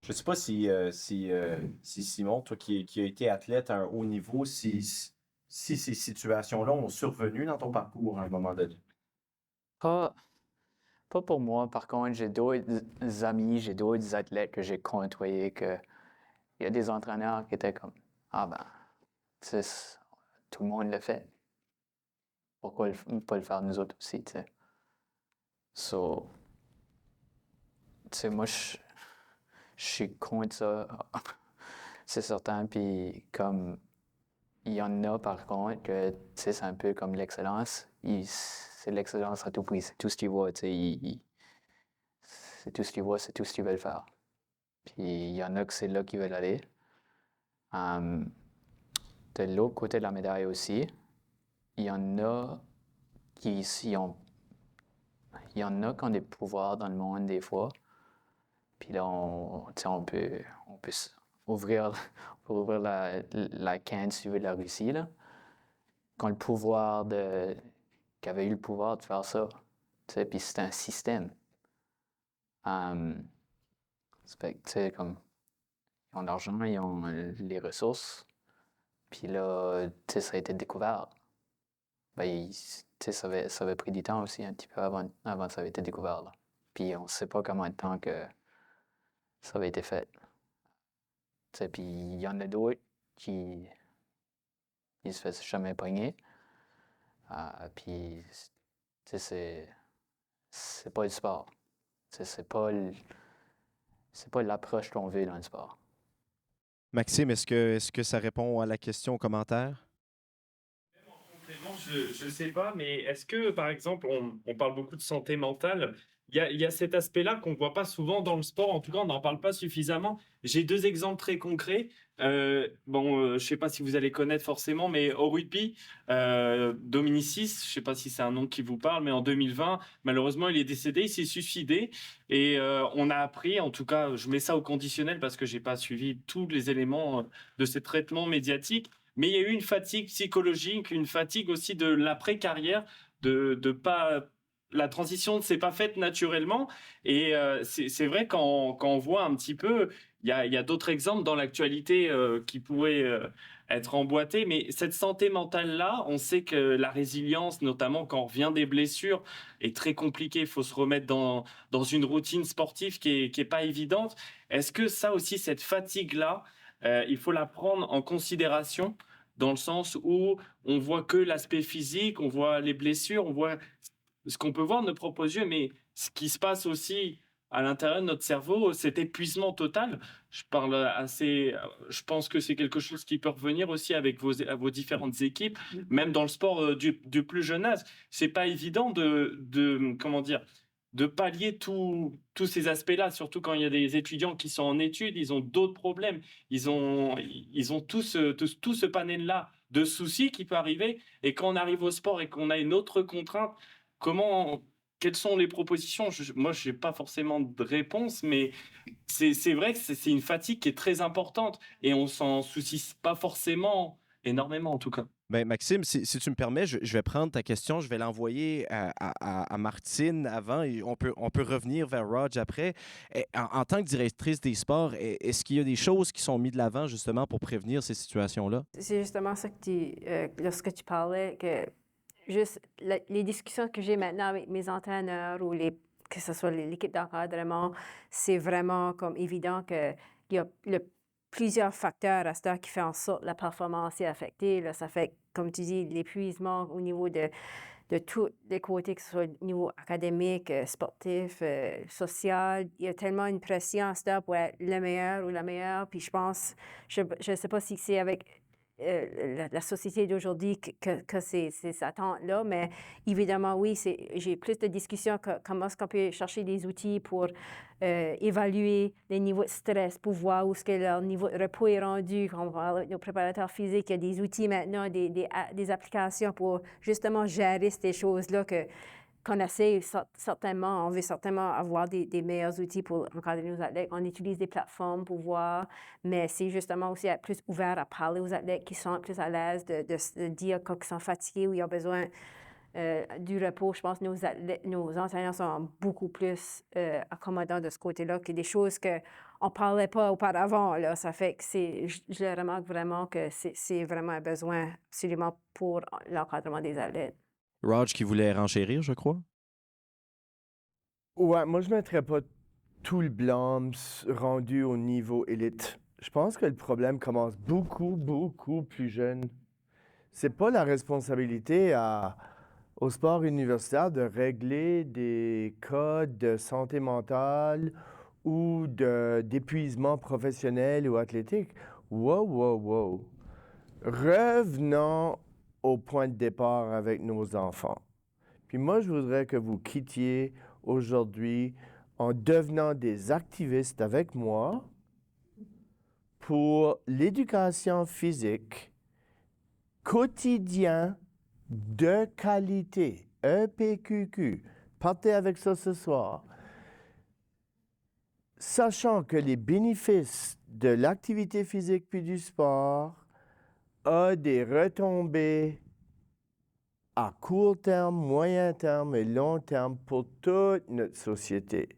Je ne sais pas si Simon, toi qui as été athlète à un haut niveau, si ces situations-là ont survenu dans ton parcours à un moment donné. Pas, pas pour moi. Par contre, j'ai d'autres amis, j'ai d'autres athlètes que j'ai côtoyés que il y a des entraîneurs qui étaient comme, ah ben, tout le monde le fait. Pourquoi pas le faire nous autres aussi, tu sais. So, tu sais, moi, je suis contre ça, c'est certain. Puis comme, il y en a par contre que, tu sais, c'est un peu comme l'excellence. C'est l'excellence à tout prix, c'est tout ce qu'ils voient, tu sais. C'est tout ce qu'ils voient, c'est tout ce qu'ils veulent faire. Puis il y en a que c'est là qu'ils veulent aller. De l'autre côté de la médaille aussi, il y en a qui il y en a qui ont des pouvoirs dans le monde des fois. Puis là, on peut ouvrir, la canne, si tu veux, de la Russie, là. Qui ont le pouvoir qui avaient eu le pouvoir de faire ça. Tu sais, puis c'est un système. Ça fait que, tu sais, comme, ils ont l'argent, ils ont les ressources. Puis là, tu sais, ça a été découvert. Ben, tu sais, ça avait pris du temps aussi, un petit peu avant que ça avait été découvert, là. Puis on ne sait pas combien de temps que ça avait été fait. Tu sais, puis il y en a d'autres qui ne se font jamais pogner. Puis, tu sais, c'est pas le sport. Tu sais, c'est pas l'approche qu'on veut dans le sport. Maxime, est-ce que ça répond à la question, au commentaire? Je ne sais pas, mais est-ce que, par exemple, on parle beaucoup de santé mentale, il y a cet aspect-là qu'on ne voit pas souvent dans le sport, en tout cas, on n'en parle pas suffisamment. J'ai deux exemples très concrets. Je ne sais pas si vous allez connaître forcément, mais au rugby, Dominicis, je ne sais pas si c'est un nom qui vous parle, mais en 2020, malheureusement, il est décédé, il s'est suicidé. Et on a appris, en tout cas, je mets ça au conditionnel parce que je n'ai pas suivi tous les éléments de ces traitements médiatiques. Mais il y a eu une fatigue psychologique, une fatigue aussi de l'après-carrière, de pas. La transition ne s'est pas faite naturellement. Et c'est vrai quand on voit un petit peu, il y a d'autres exemples dans l'actualité qui pourraient être emboîtés. Mais cette santé mentale-là, on sait que la résilience, notamment quand on revient des blessures, est très compliquée. Il faut se remettre dans une routine sportive qui est pas évidente. Est-ce que ça aussi, cette fatigue-là, il faut la prendre en considération dans le sens où on voit que l'aspect physique, on voit les blessures, on voit ce qu'on peut voir de nos propres yeux, mais ce qui se passe aussi à l'intérieur de notre cerveau, cet épuisement total. Je pense que c'est quelque chose qui peut revenir aussi avec vos différentes équipes, même dans le sport du plus jeune âge. C'est pas évident comment dire, de pallier tous ces aspects-là, surtout quand il y a des étudiants qui sont en études, ils ont d'autres problèmes, ils ont tout ce panel-là de soucis qui peut arriver, et quand on arrive au sport et qu'on a une autre contrainte, quelles sont les propositions? Moi, je n'ai pas forcément de réponse, mais c'est vrai que c'est une fatigue qui est très importante, et on s'en soucie pas forcément énormément, en tout cas. Ben, Maxime, si tu me permets, je vais prendre ta question, je vais l'envoyer à Martine avant et on peut revenir vers Rog après. En tant que directrice des sports, est-ce qu'il y a des choses qui sont mises de l'avant justement pour prévenir ces situations-là? C'est justement ça lorsque tu parlais, que juste les discussions que j'ai maintenant avec mes entraîneurs ou que ce soit l'équipe d'encadrement, c'est vraiment comme évident qu'il y a plusieurs facteurs à cette heure qui font en sorte que la performance est affectée. Là, ça fait, comme tu dis, l'épuisement au niveau de tous les côtés, que ce soit au niveau académique, sportif, social. Il y a tellement une pression à cette heure pour être le meilleur ou la meilleure. Puis je pense, je ne sais pas si c'est avec la société d'aujourd'hui que ces attentes-là, mais évidemment, oui, j'ai plus de discussions comment est-ce qu'on peut chercher des outils pour évaluer les niveaux de stress, pour voir où est-ce que leur niveau de repos est rendu. Quand on parle avec nos préparateurs physiques, il y a des outils maintenant, des applications pour justement gérer ces choses-là qu'on essaie certainement, on veut certainement avoir des meilleurs outils pour encadrer nos athlètes. On utilise des plateformes pour voir, mais c'est justement aussi être plus ouvert à parler aux athlètes qui sont plus à l'aise de dire quand ils sont fatigués ou ils ont besoin du repos. Je pense que nos enseignants sont beaucoup plus accommodants de ce côté-là que des choses qu'on ne parlait pas auparavant. Là. Ça fait que je le remarque vraiment que c'est vraiment un besoin absolument pour l'encadrement des athlètes. Raj qui voulait renchérir, je crois. Ouais, moi, je ne mettrais pas tout le blâme rendu au niveau élite. Je pense que le problème commence beaucoup, beaucoup plus jeune. C'est pas la responsabilité au sport universitaire de régler des cas de santé mentale ou d'épuisement professionnel ou athlétique. Wow, wow, wow. Revenons au point de départ avec nos enfants. Puis moi, je voudrais que vous quittiez aujourd'hui en devenant des activistes avec moi pour l'éducation physique quotidien de qualité, EPQQ. Partez avec ça ce soir. Sachant que les bénéfices de l'activité physique puis du sport ont des retombées à court terme, moyen terme et long terme pour toute notre société.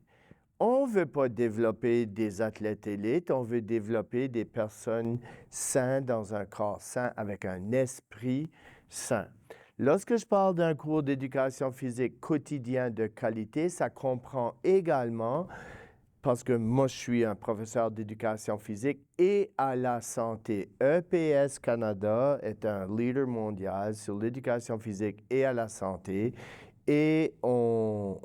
On ne veut pas développer des athlètes élites, on veut développer des personnes saines dans un corps sain avec un esprit sain. Lorsque je parle d'un cours d'éducation physique quotidien de qualité, ça comprend également, parce que moi je suis un professeur d'éducation physique et à la santé. EPS Canada est un leader mondial sur l'éducation physique et à la santé. Et on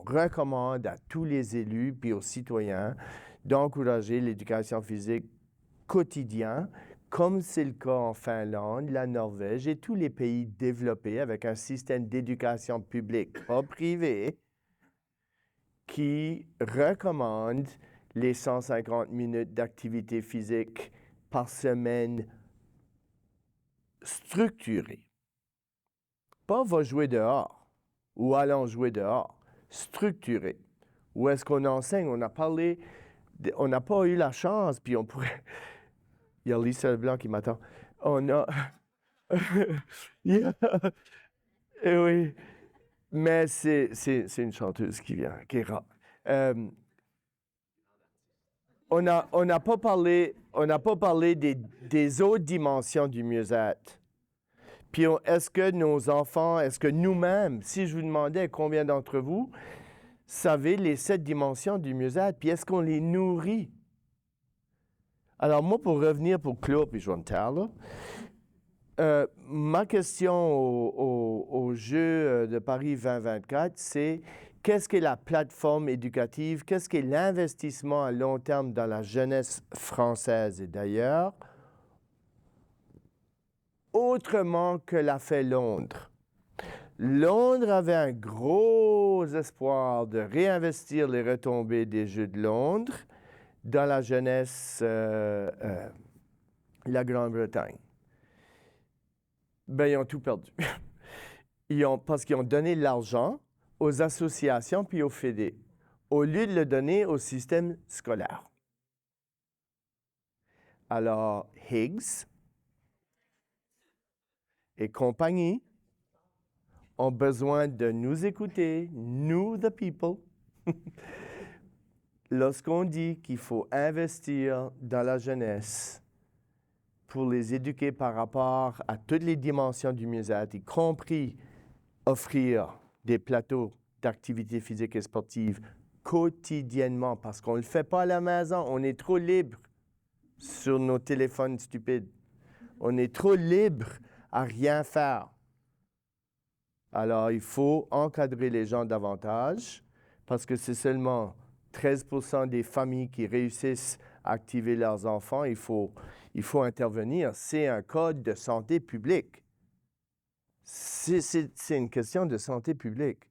recommande à tous les élus puis aux citoyens d'encourager l'éducation physique quotidienne, comme c'est le cas en Finlande, la Norvège et tous les pays développés avec un système d'éducation publique, pas privé, qui recommande les 150 minutes d'activité physique par semaine structurée. Pas va jouer dehors ou allons jouer dehors, structuré. Où est-ce qu'on enseigne? On a parlé, on n'a pas eu la chance, puis on pourrait... Il y a Lisa Leblanc qui m'attend. On a... Eh oui, mais c'est une chanteuse qui vient, qui est rare. On n'a pas parlé des autres dimensions du mieux-être. Puis est-ce que nos enfants, est-ce que nous-mêmes, si je vous demandais combien d'entre vous savez les 7 dimensions du mieux-être, puis est-ce qu'on les nourrit? Alors moi, pour revenir, pour clore, puis je vais me taire là, ma question au jeu de Paris 2024, c'est qu'est-ce qu'est la plateforme éducative, qu'est-ce qu'est l'investissement à long terme dans la jeunesse française et d'ailleurs, autrement que l'a fait Londres. Londres avait un gros espoir de réinvestir les retombées des Jeux de Londres dans la jeunesse, la Grande-Bretagne. Ben, ils ont tout perdu. Parce qu'ils ont donné l'argent aux associations puis aux fédés, au lieu de le donner au système scolaire. Alors, Higgs et compagnie ont besoin de nous écouter, nous, the people, lorsqu'on dit qu'il faut investir dans la jeunesse pour les éduquer par rapport à toutes les dimensions du mieux-être, y compris offrir des plateaux d'activité physique et sportive quotidiennement, parce qu'on ne le fait pas à la maison, on est trop libre sur nos téléphones stupides. On est trop libre à rien faire. Alors, il faut encadrer les gens davantage parce que c'est seulement 13% des familles qui réussissent à activer leurs enfants. Il faut intervenir. C'est un code de santé publique. C'est une question de santé publique.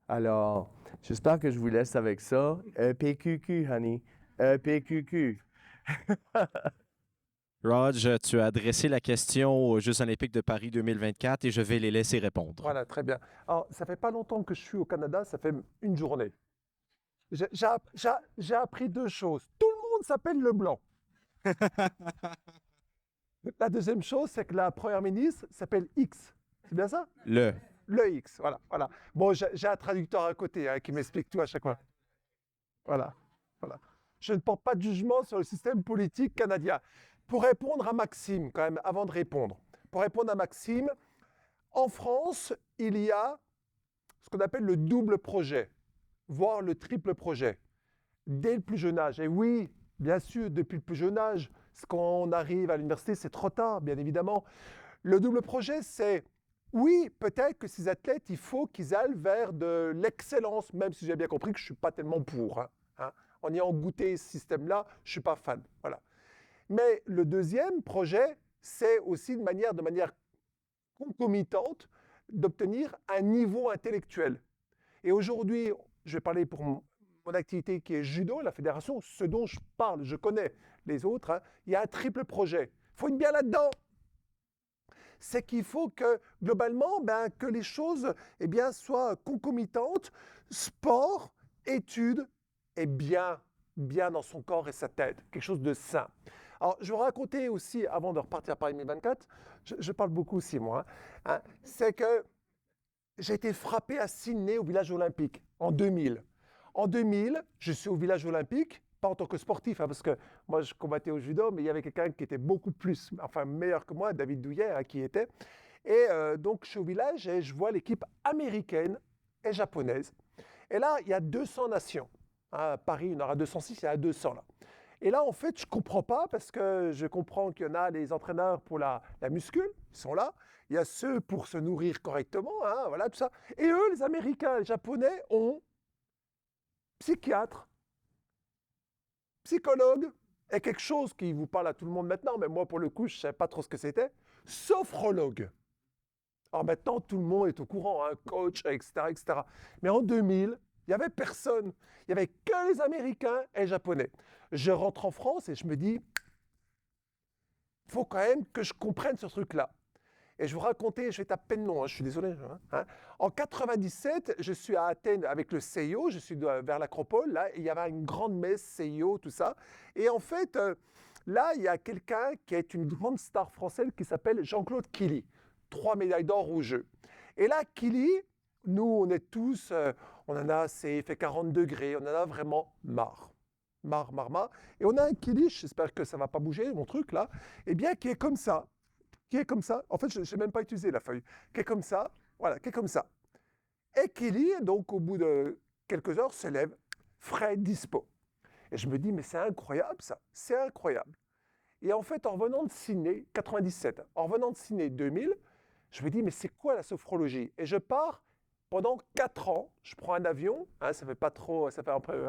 Alors, j'espère que je vous laisse avec ça. EPQQ, honey. EPQQ. Raj, tu as adressé la question aux Jeux olympiques de Paris 2024 et je vais les laisser répondre. Voilà, très bien. Alors, ça fait pas longtemps que je suis au Canada, ça fait une journée. J'ai appris 2 choses. Tout le monde s'appelle Leblanc. La deuxième chose, c'est que la première ministre s'appelle X. C'est bien ça? Le Le X, voilà, voilà. Bon, j'ai un traducteur à côté hein, qui m'explique tout à chaque fois. Voilà, voilà. Je ne porte pas de jugement sur le système politique canadien. Pour répondre à Maxime, quand même, avant de répondre, pour répondre à Maxime, en France, il y a ce qu'on appelle le double projet, voire le triple projet, dès le plus jeune âge. Et oui, bien sûr, depuis le plus jeune âge, quand on arrive à l'université, c'est trop tard, bien évidemment. Le double projet, c'est, oui, peut-être que ces athlètes, il faut qu'ils aillent vers de l'excellence, même si j'ai bien compris que je ne suis pas tellement pour. Hein. En ayant goûté ce système-là, je ne suis pas fan. Voilà. Mais le deuxième projet, c'est aussi de manière concomitante d'obtenir un niveau intellectuel. Et aujourd'hui, je vais parler pour mon activité qui est judo, la fédération, ce dont je parle, je connais les autres, hein, il y a un triple projet. Il faut être bien là-dedans. C'est qu'il faut que, globalement, que les choses soient concomitantes, sport, études, et bien dans son corps et sa tête, quelque chose de sain. Alors, je vais vous raconter aussi, avant de repartir à Paris 2024, je parle beaucoup aussi, moi, hein, c'est que j'ai été frappé à Sydney, au village olympique, en 2000. En 2000, je suis au village olympique, pas en tant que sportif, hein, parce que moi, je combattais au judo, mais il y avait quelqu'un qui était beaucoup plus, meilleur que moi, David Douillet, hein, qui était. Et donc, je suis au village et je vois l'équipe américaine et japonaise. Et là, il y a 200 nations. À Paris, il y en aura 206, il y en a 200 là. Et là, en fait, je ne comprends pas parce que je comprends qu'il y en a les entraîneurs pour la muscule, ils sont là. Il y a ceux pour se nourrir correctement, hein, voilà, tout ça. Et eux, les Américains, les Japonais, ont psychiatre, psychologue, et quelque chose qui vous parle à tout le monde maintenant, mais moi, pour le coup, je ne savais pas trop ce que c'était, sophrologue. Alors maintenant, tout le monde est au courant, hein, coach, etc., etc. Mais en 2000, il n'y avait personne. Il n'y avait que les Américains et les Japonais. Je rentre en France et je me dis, il faut quand même que je comprenne ce truc-là. Et je vais vous raconter, je vais taper le nom, hein, je suis désolé. Hein. En 97, je suis à Athènes avec le CIO, je suis vers l'Acropole, là, et il y avait une grande messe CIO, tout ça. Et en fait, là, il y a quelqu'un qui est une grande star française qui s'appelle Jean-Claude Killy. 3 médailles d'or aux Jeux. Et là, Killy, nous, on est tous, on en a assez, il fait 40 degrés, on en a vraiment marre. Marre. Et on a un Killy, j'espère que ça ne va pas bouger, mon truc là, qui est comme ça. En fait, je n'ai même pas utilisé la feuille. Qui est comme ça, voilà, qui est comme ça. Et Killy, donc, au bout de quelques heures, se lève, frais, dispo. Et je me dis, mais c'est incroyable ça, c'est incroyable. Et en fait, en revenant de Sydney, 97, en revenant de Sydney 2000, je me dis, mais c'est quoi la sophrologie? Et je pars pendant 4 ans, je prends un avion, hein, ça fait pas trop, ça fait un peu,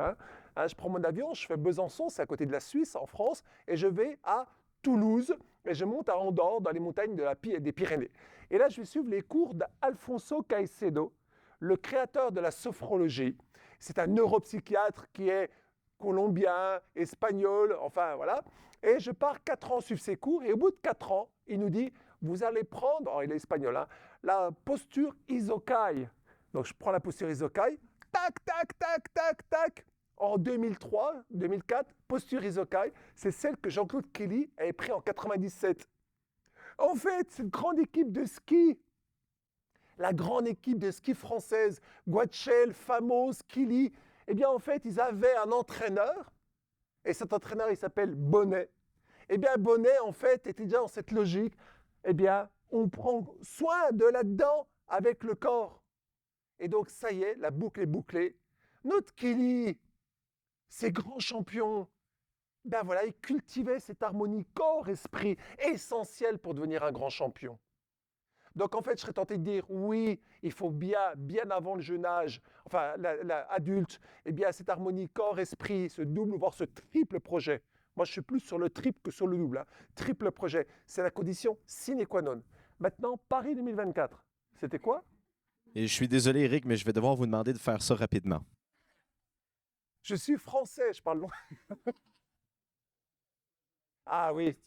je prends mon avion, je fais Besançon, c'est à côté de la Suisse, en France, et je vais à Toulouse, et je monte à Andorre, dans les montagnes des Pyrénées. Et là, je vais suivre les cours d'Alfonso Caicedo, le créateur de la sophrologie. C'est un neuropsychiatre qui est colombien, espagnol, enfin voilà. Et je pars 4 ans suivre ses cours, et au bout de 4 ans, il nous dit, vous allez prendre, il est espagnol, hein, la posture Isokai. Donc je prends la posture Isokai, tac, tac, tac, tac, tac. En 2003, 2004, posture Isokai, c'est celle que Jean-Claude Killy avait pris en 97. En fait, cette grande équipe de ski, la grande équipe de ski française, Guachel, Famos, Killy, en fait, ils avaient un entraîneur, et cet entraîneur, il s'appelle Bonnet. Bonnet, en fait, était déjà dans cette logique, on prend soin de là-dedans avec le corps. Et donc, ça y est, la boucle est bouclée. Notre Killy, ces grands champions, ils cultivaient cette harmonie corps-esprit essentielle pour devenir un grand champion. Donc, en fait, je serais tenté de dire, oui, il faut bien avant le jeune âge, adulte, cette harmonie corps-esprit, ce double, voire ce triple projet. Moi, je suis plus sur le triple que sur le double. Hein. Triple projet, c'est la condition sine qua non. Maintenant, Paris 2024, c'était quoi? Et je suis désolé, Eric, mais je vais devoir vous demander de faire ça rapidement. Je suis français, je parle long. Ah oui.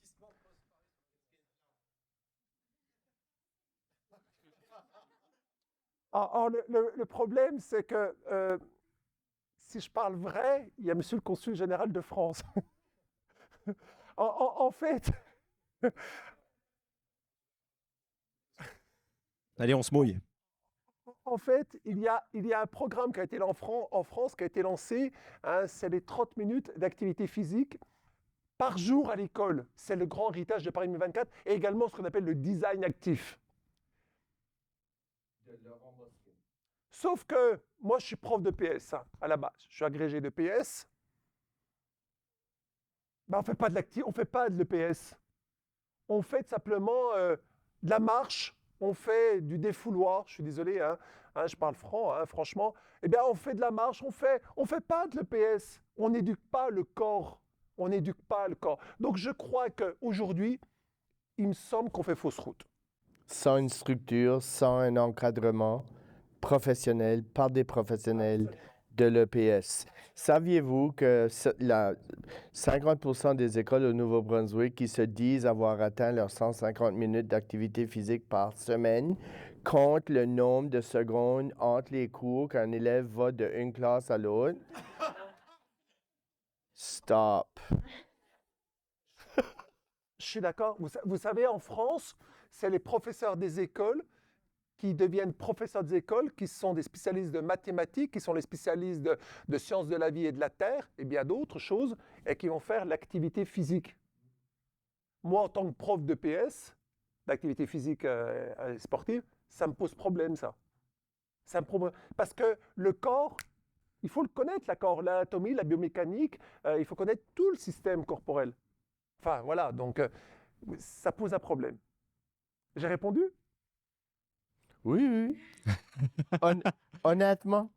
Alors, le problème, c'est que si je parle vrai, il y a monsieur le consul général de France. en fait... Allez, on se mouille. En fait, il y a un programme qui a été en France qui a été lancé, hein, c'est les 30 minutes d'activité physique par jour à l'école. C'est le grand héritage de Paris 2024 et également ce qu'on appelle le design actif. Sauf que moi, je suis prof de PS hein, à la base. Je suis agrégé de PS. Ben, on ne fait pas de l'EPS. On fait simplement de la marche, on fait du défouloir. Je suis désolé, hein, je parle franc, hein, franchement. Eh bien, on fait de la marche, on fait pas de l'EPS. On n'éduque pas le corps. On n'éduque pas le corps. Donc, je crois qu'aujourd'hui, il me semble qu'on fait fausse route. Sans une structure, sans un encadrement professionnel par des professionnels de l'EPS. Saviez-vous que 50% des écoles au Nouveau-Brunswick qui se disent avoir atteint leurs 150 minutes d'activité physique par semaine comptent le nombre de secondes entre les cours qu'un élève va d'une classe à l'autre? Stop. Je suis d'accord. Vous savez, en France, c'est les professeurs des écoles qui deviennent professeurs des écoles, qui sont des spécialistes de mathématiques, qui sont les spécialistes de sciences de la vie et de la terre, et bien d'autres choses, et qui vont faire l'activité physique. Moi, en tant que prof de PS, d'activité physique sportive, ça me pose problème, ça. Parce que le corps, il faut le connaître, le corps, l'anatomie, la biomécanique, il faut connaître tout le système corporel. Enfin, voilà, donc ça pose un problème. J'ai répondu? Oui. Honnêtement.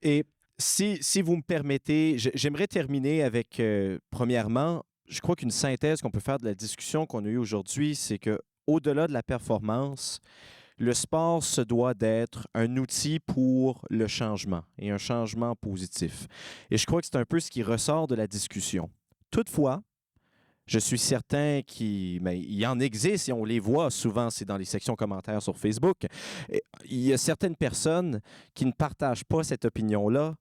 Et si vous me permettez, j'aimerais terminer avec, premièrement, je crois qu'une synthèse qu'on peut faire de la discussion qu'on a eue aujourd'hui, c'est que au-delà de la performance, le sport se doit d'être un outil pour le changement et un changement positif. Et je crois que c'est un peu ce qui ressort de la discussion. Toutefois, je suis certain qu'il y en existe et on les voit souvent, c'est dans les sections commentaires sur Facebook. Il y a certaines personnes qui ne partagent pas cette opinion-là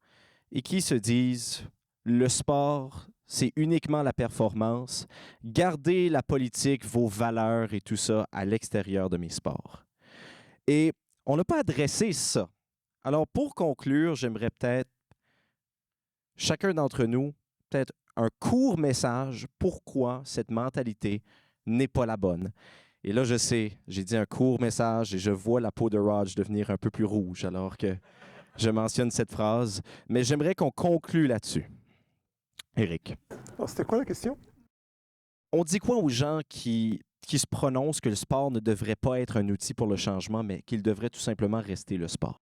et qui se disent le sport, c'est uniquement la performance. Gardez la politique, vos valeurs et tout ça à l'extérieur de mes sports. Et on n'a pas adressé ça. Alors, pour conclure, j'aimerais peut-être, chacun d'entre nous, peut-être un court message pourquoi cette mentalité n'est pas la bonne. Et là, je sais, j'ai dit un court message et je vois la peau de Raj devenir un peu plus rouge alors que je mentionne cette phrase, mais j'aimerais qu'on conclue là-dessus. Éric. Alors, c'était quoi la question? On dit quoi aux gens qui se prononcent que le sport ne devrait pas être un outil pour le changement, mais qu'il devrait tout simplement rester le sport?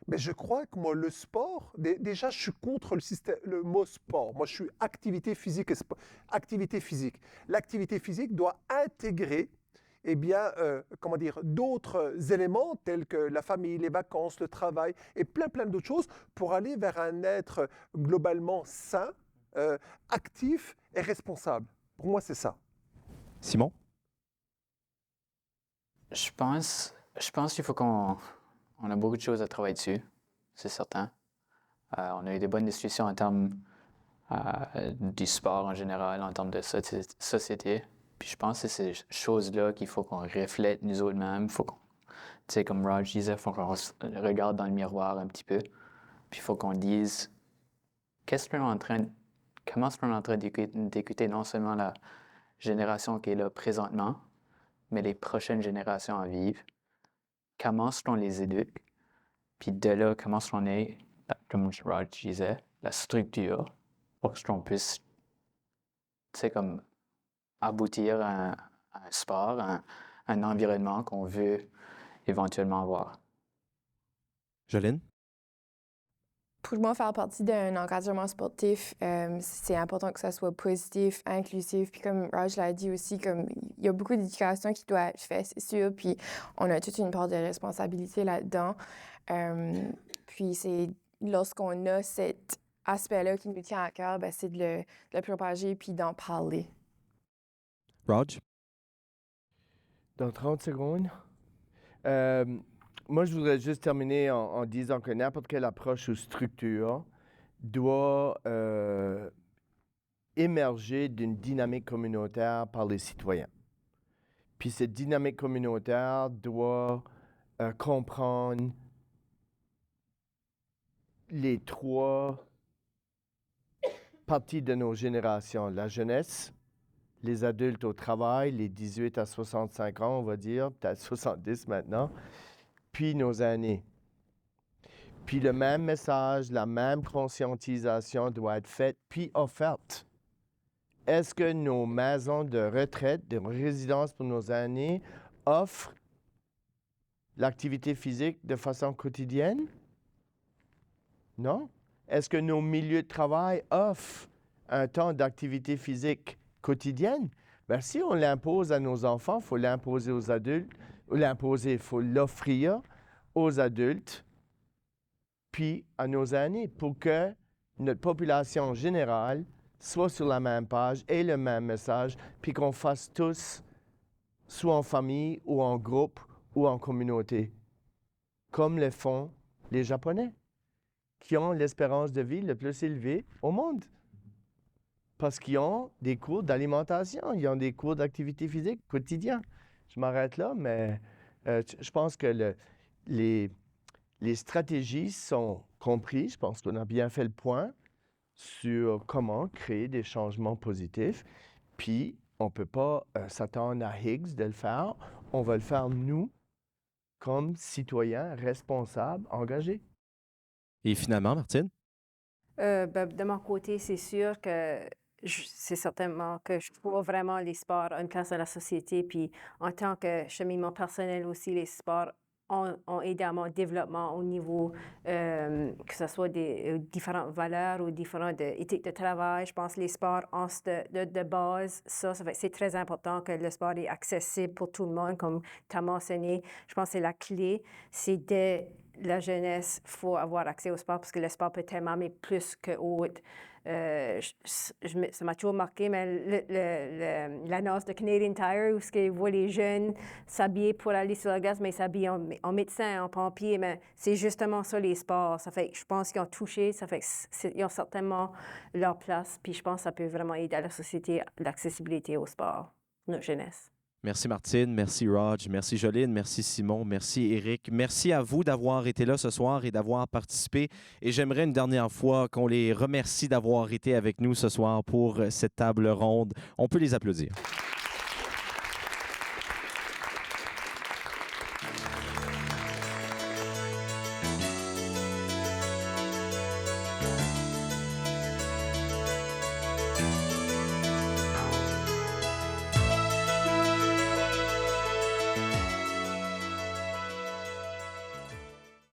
Mais je crois que moi, le sport, déjà, je suis contre le mot sport. Moi, je suis activité physique et sport. Activité physique. L'activité physique doit intégrer, d'autres éléments tels que la famille, les vacances, le travail et plein d'autres choses pour aller vers un être globalement sain, actif et responsable. Pour moi, c'est ça. Simon? Je pense qu'il faut qu'on a beaucoup de choses à travailler dessus, c'est certain. On a eu des bonnes discussions en termes du sport en général, en termes de société. Puis je pense que c'est ces choses-là qu'il faut qu'on reflète nous autres-mêmes. Faut qu'on, tu sais, comme Raj disait, il faut qu'on regarde dans le miroir un petit peu. Puis il faut qu'on dise comment est-ce qu'on est en train d'écouter non seulement la génération qui est là présentement, mais les prochaines générations à vivre. Comment est-ce qu'on les éduque? Puis de là, comment est-ce qu'on est, comme Raj disait, la structure pour qu'on puisse, tu sais, comme aboutir à un sport, à un environnement qu'on veut éventuellement avoir. Jolene? Pour moi, faire partie d'un encadrement sportif, c'est important que ça soit positif, inclusif. Puis comme Raj l'a dit aussi, comme il y a beaucoup d'éducation qui doit être faite, c'est sûr. Puis on a toute une part de responsabilité là-dedans. Puis c'est lorsqu'on a cet aspect-là qui nous tient à cœur, ben, c'est de le propager puis d'en parler. Raj? Dans 30 secondes. Moi, je voudrais juste terminer en disant que n'importe quelle approche ou structure doit émerger d'une dynamique communautaire par les citoyens. Puis cette dynamique communautaire doit comprendre les 3 parties de nos générations. La jeunesse, les adultes au travail, les 18 à 65 ans, on va dire, peut-être 70 maintenant, puis nos aînés. Puis le même message, la même conscientisation doit être faite, puis offerte. Est-ce que nos maisons de retraite, de résidence pour nos aînés offrent l'activité physique de façon quotidienne? Non? Est-ce que nos milieux de travail offrent un temps d'activité physique quotidienne? Bien, si on l'impose à nos enfants, il faut l'imposer aux adultes, il faut l'offrir aux adultes, puis à nos aînés, pour que notre population générale soit sur la même page et le même message, puis qu'on fasse tous, soit en famille ou en groupe ou en communauté, comme le font les Japonais, qui ont l'espérance de vie le plus élevée au monde. Parce qu'ils ont des cours d'alimentation, ils ont des cours d'activité physique quotidiens. Je m'arrête là, mais je pense que les stratégies sont comprises. Je pense qu'on a bien fait le point sur comment créer des changements positifs. Puis, on ne peut pas s'attendre à Higgs de le faire. On va le faire, nous, comme citoyens responsables, engagés. Et finalement, Martine? De mon côté, c'est sûr que c'est certainement que je trouve vraiment les sports ont une place dans la société. Puis en tant que cheminement personnel aussi, les sports ont aidé à mon développement au niveau que ce soit des différentes valeurs ou différentes éthiques de travail. Je pense que les sports ont de base, c'est très important que le sport est accessible pour tout le monde, comme tu as mentionné. Je pense que c'est la clé. C'est dès la jeunesse, il faut avoir accès au sport parce que le sport peut tellement amener plus qu'autre. Ça m'a toujours marqué, mais l'annonce de Canadian Tire, où ils voient les jeunes s'habiller pour aller sur la glace, mais ils s'habillent en médecin, en pompier, mais c'est justement ça, les sports. Ça fait que je pense qu'ils ont touché, ça fait qu'ils ont certainement leur place, puis je pense que ça peut vraiment aider à la société, l'accessibilité au sport, notre jeunesse. Merci Martine, merci Rog, merci Jolene, merci Simon, merci Éric. Merci à vous d'avoir été là ce soir et d'avoir participé. Et j'aimerais une dernière fois qu'on les remercie d'avoir été avec nous ce soir pour cette table ronde. On peut les applaudir.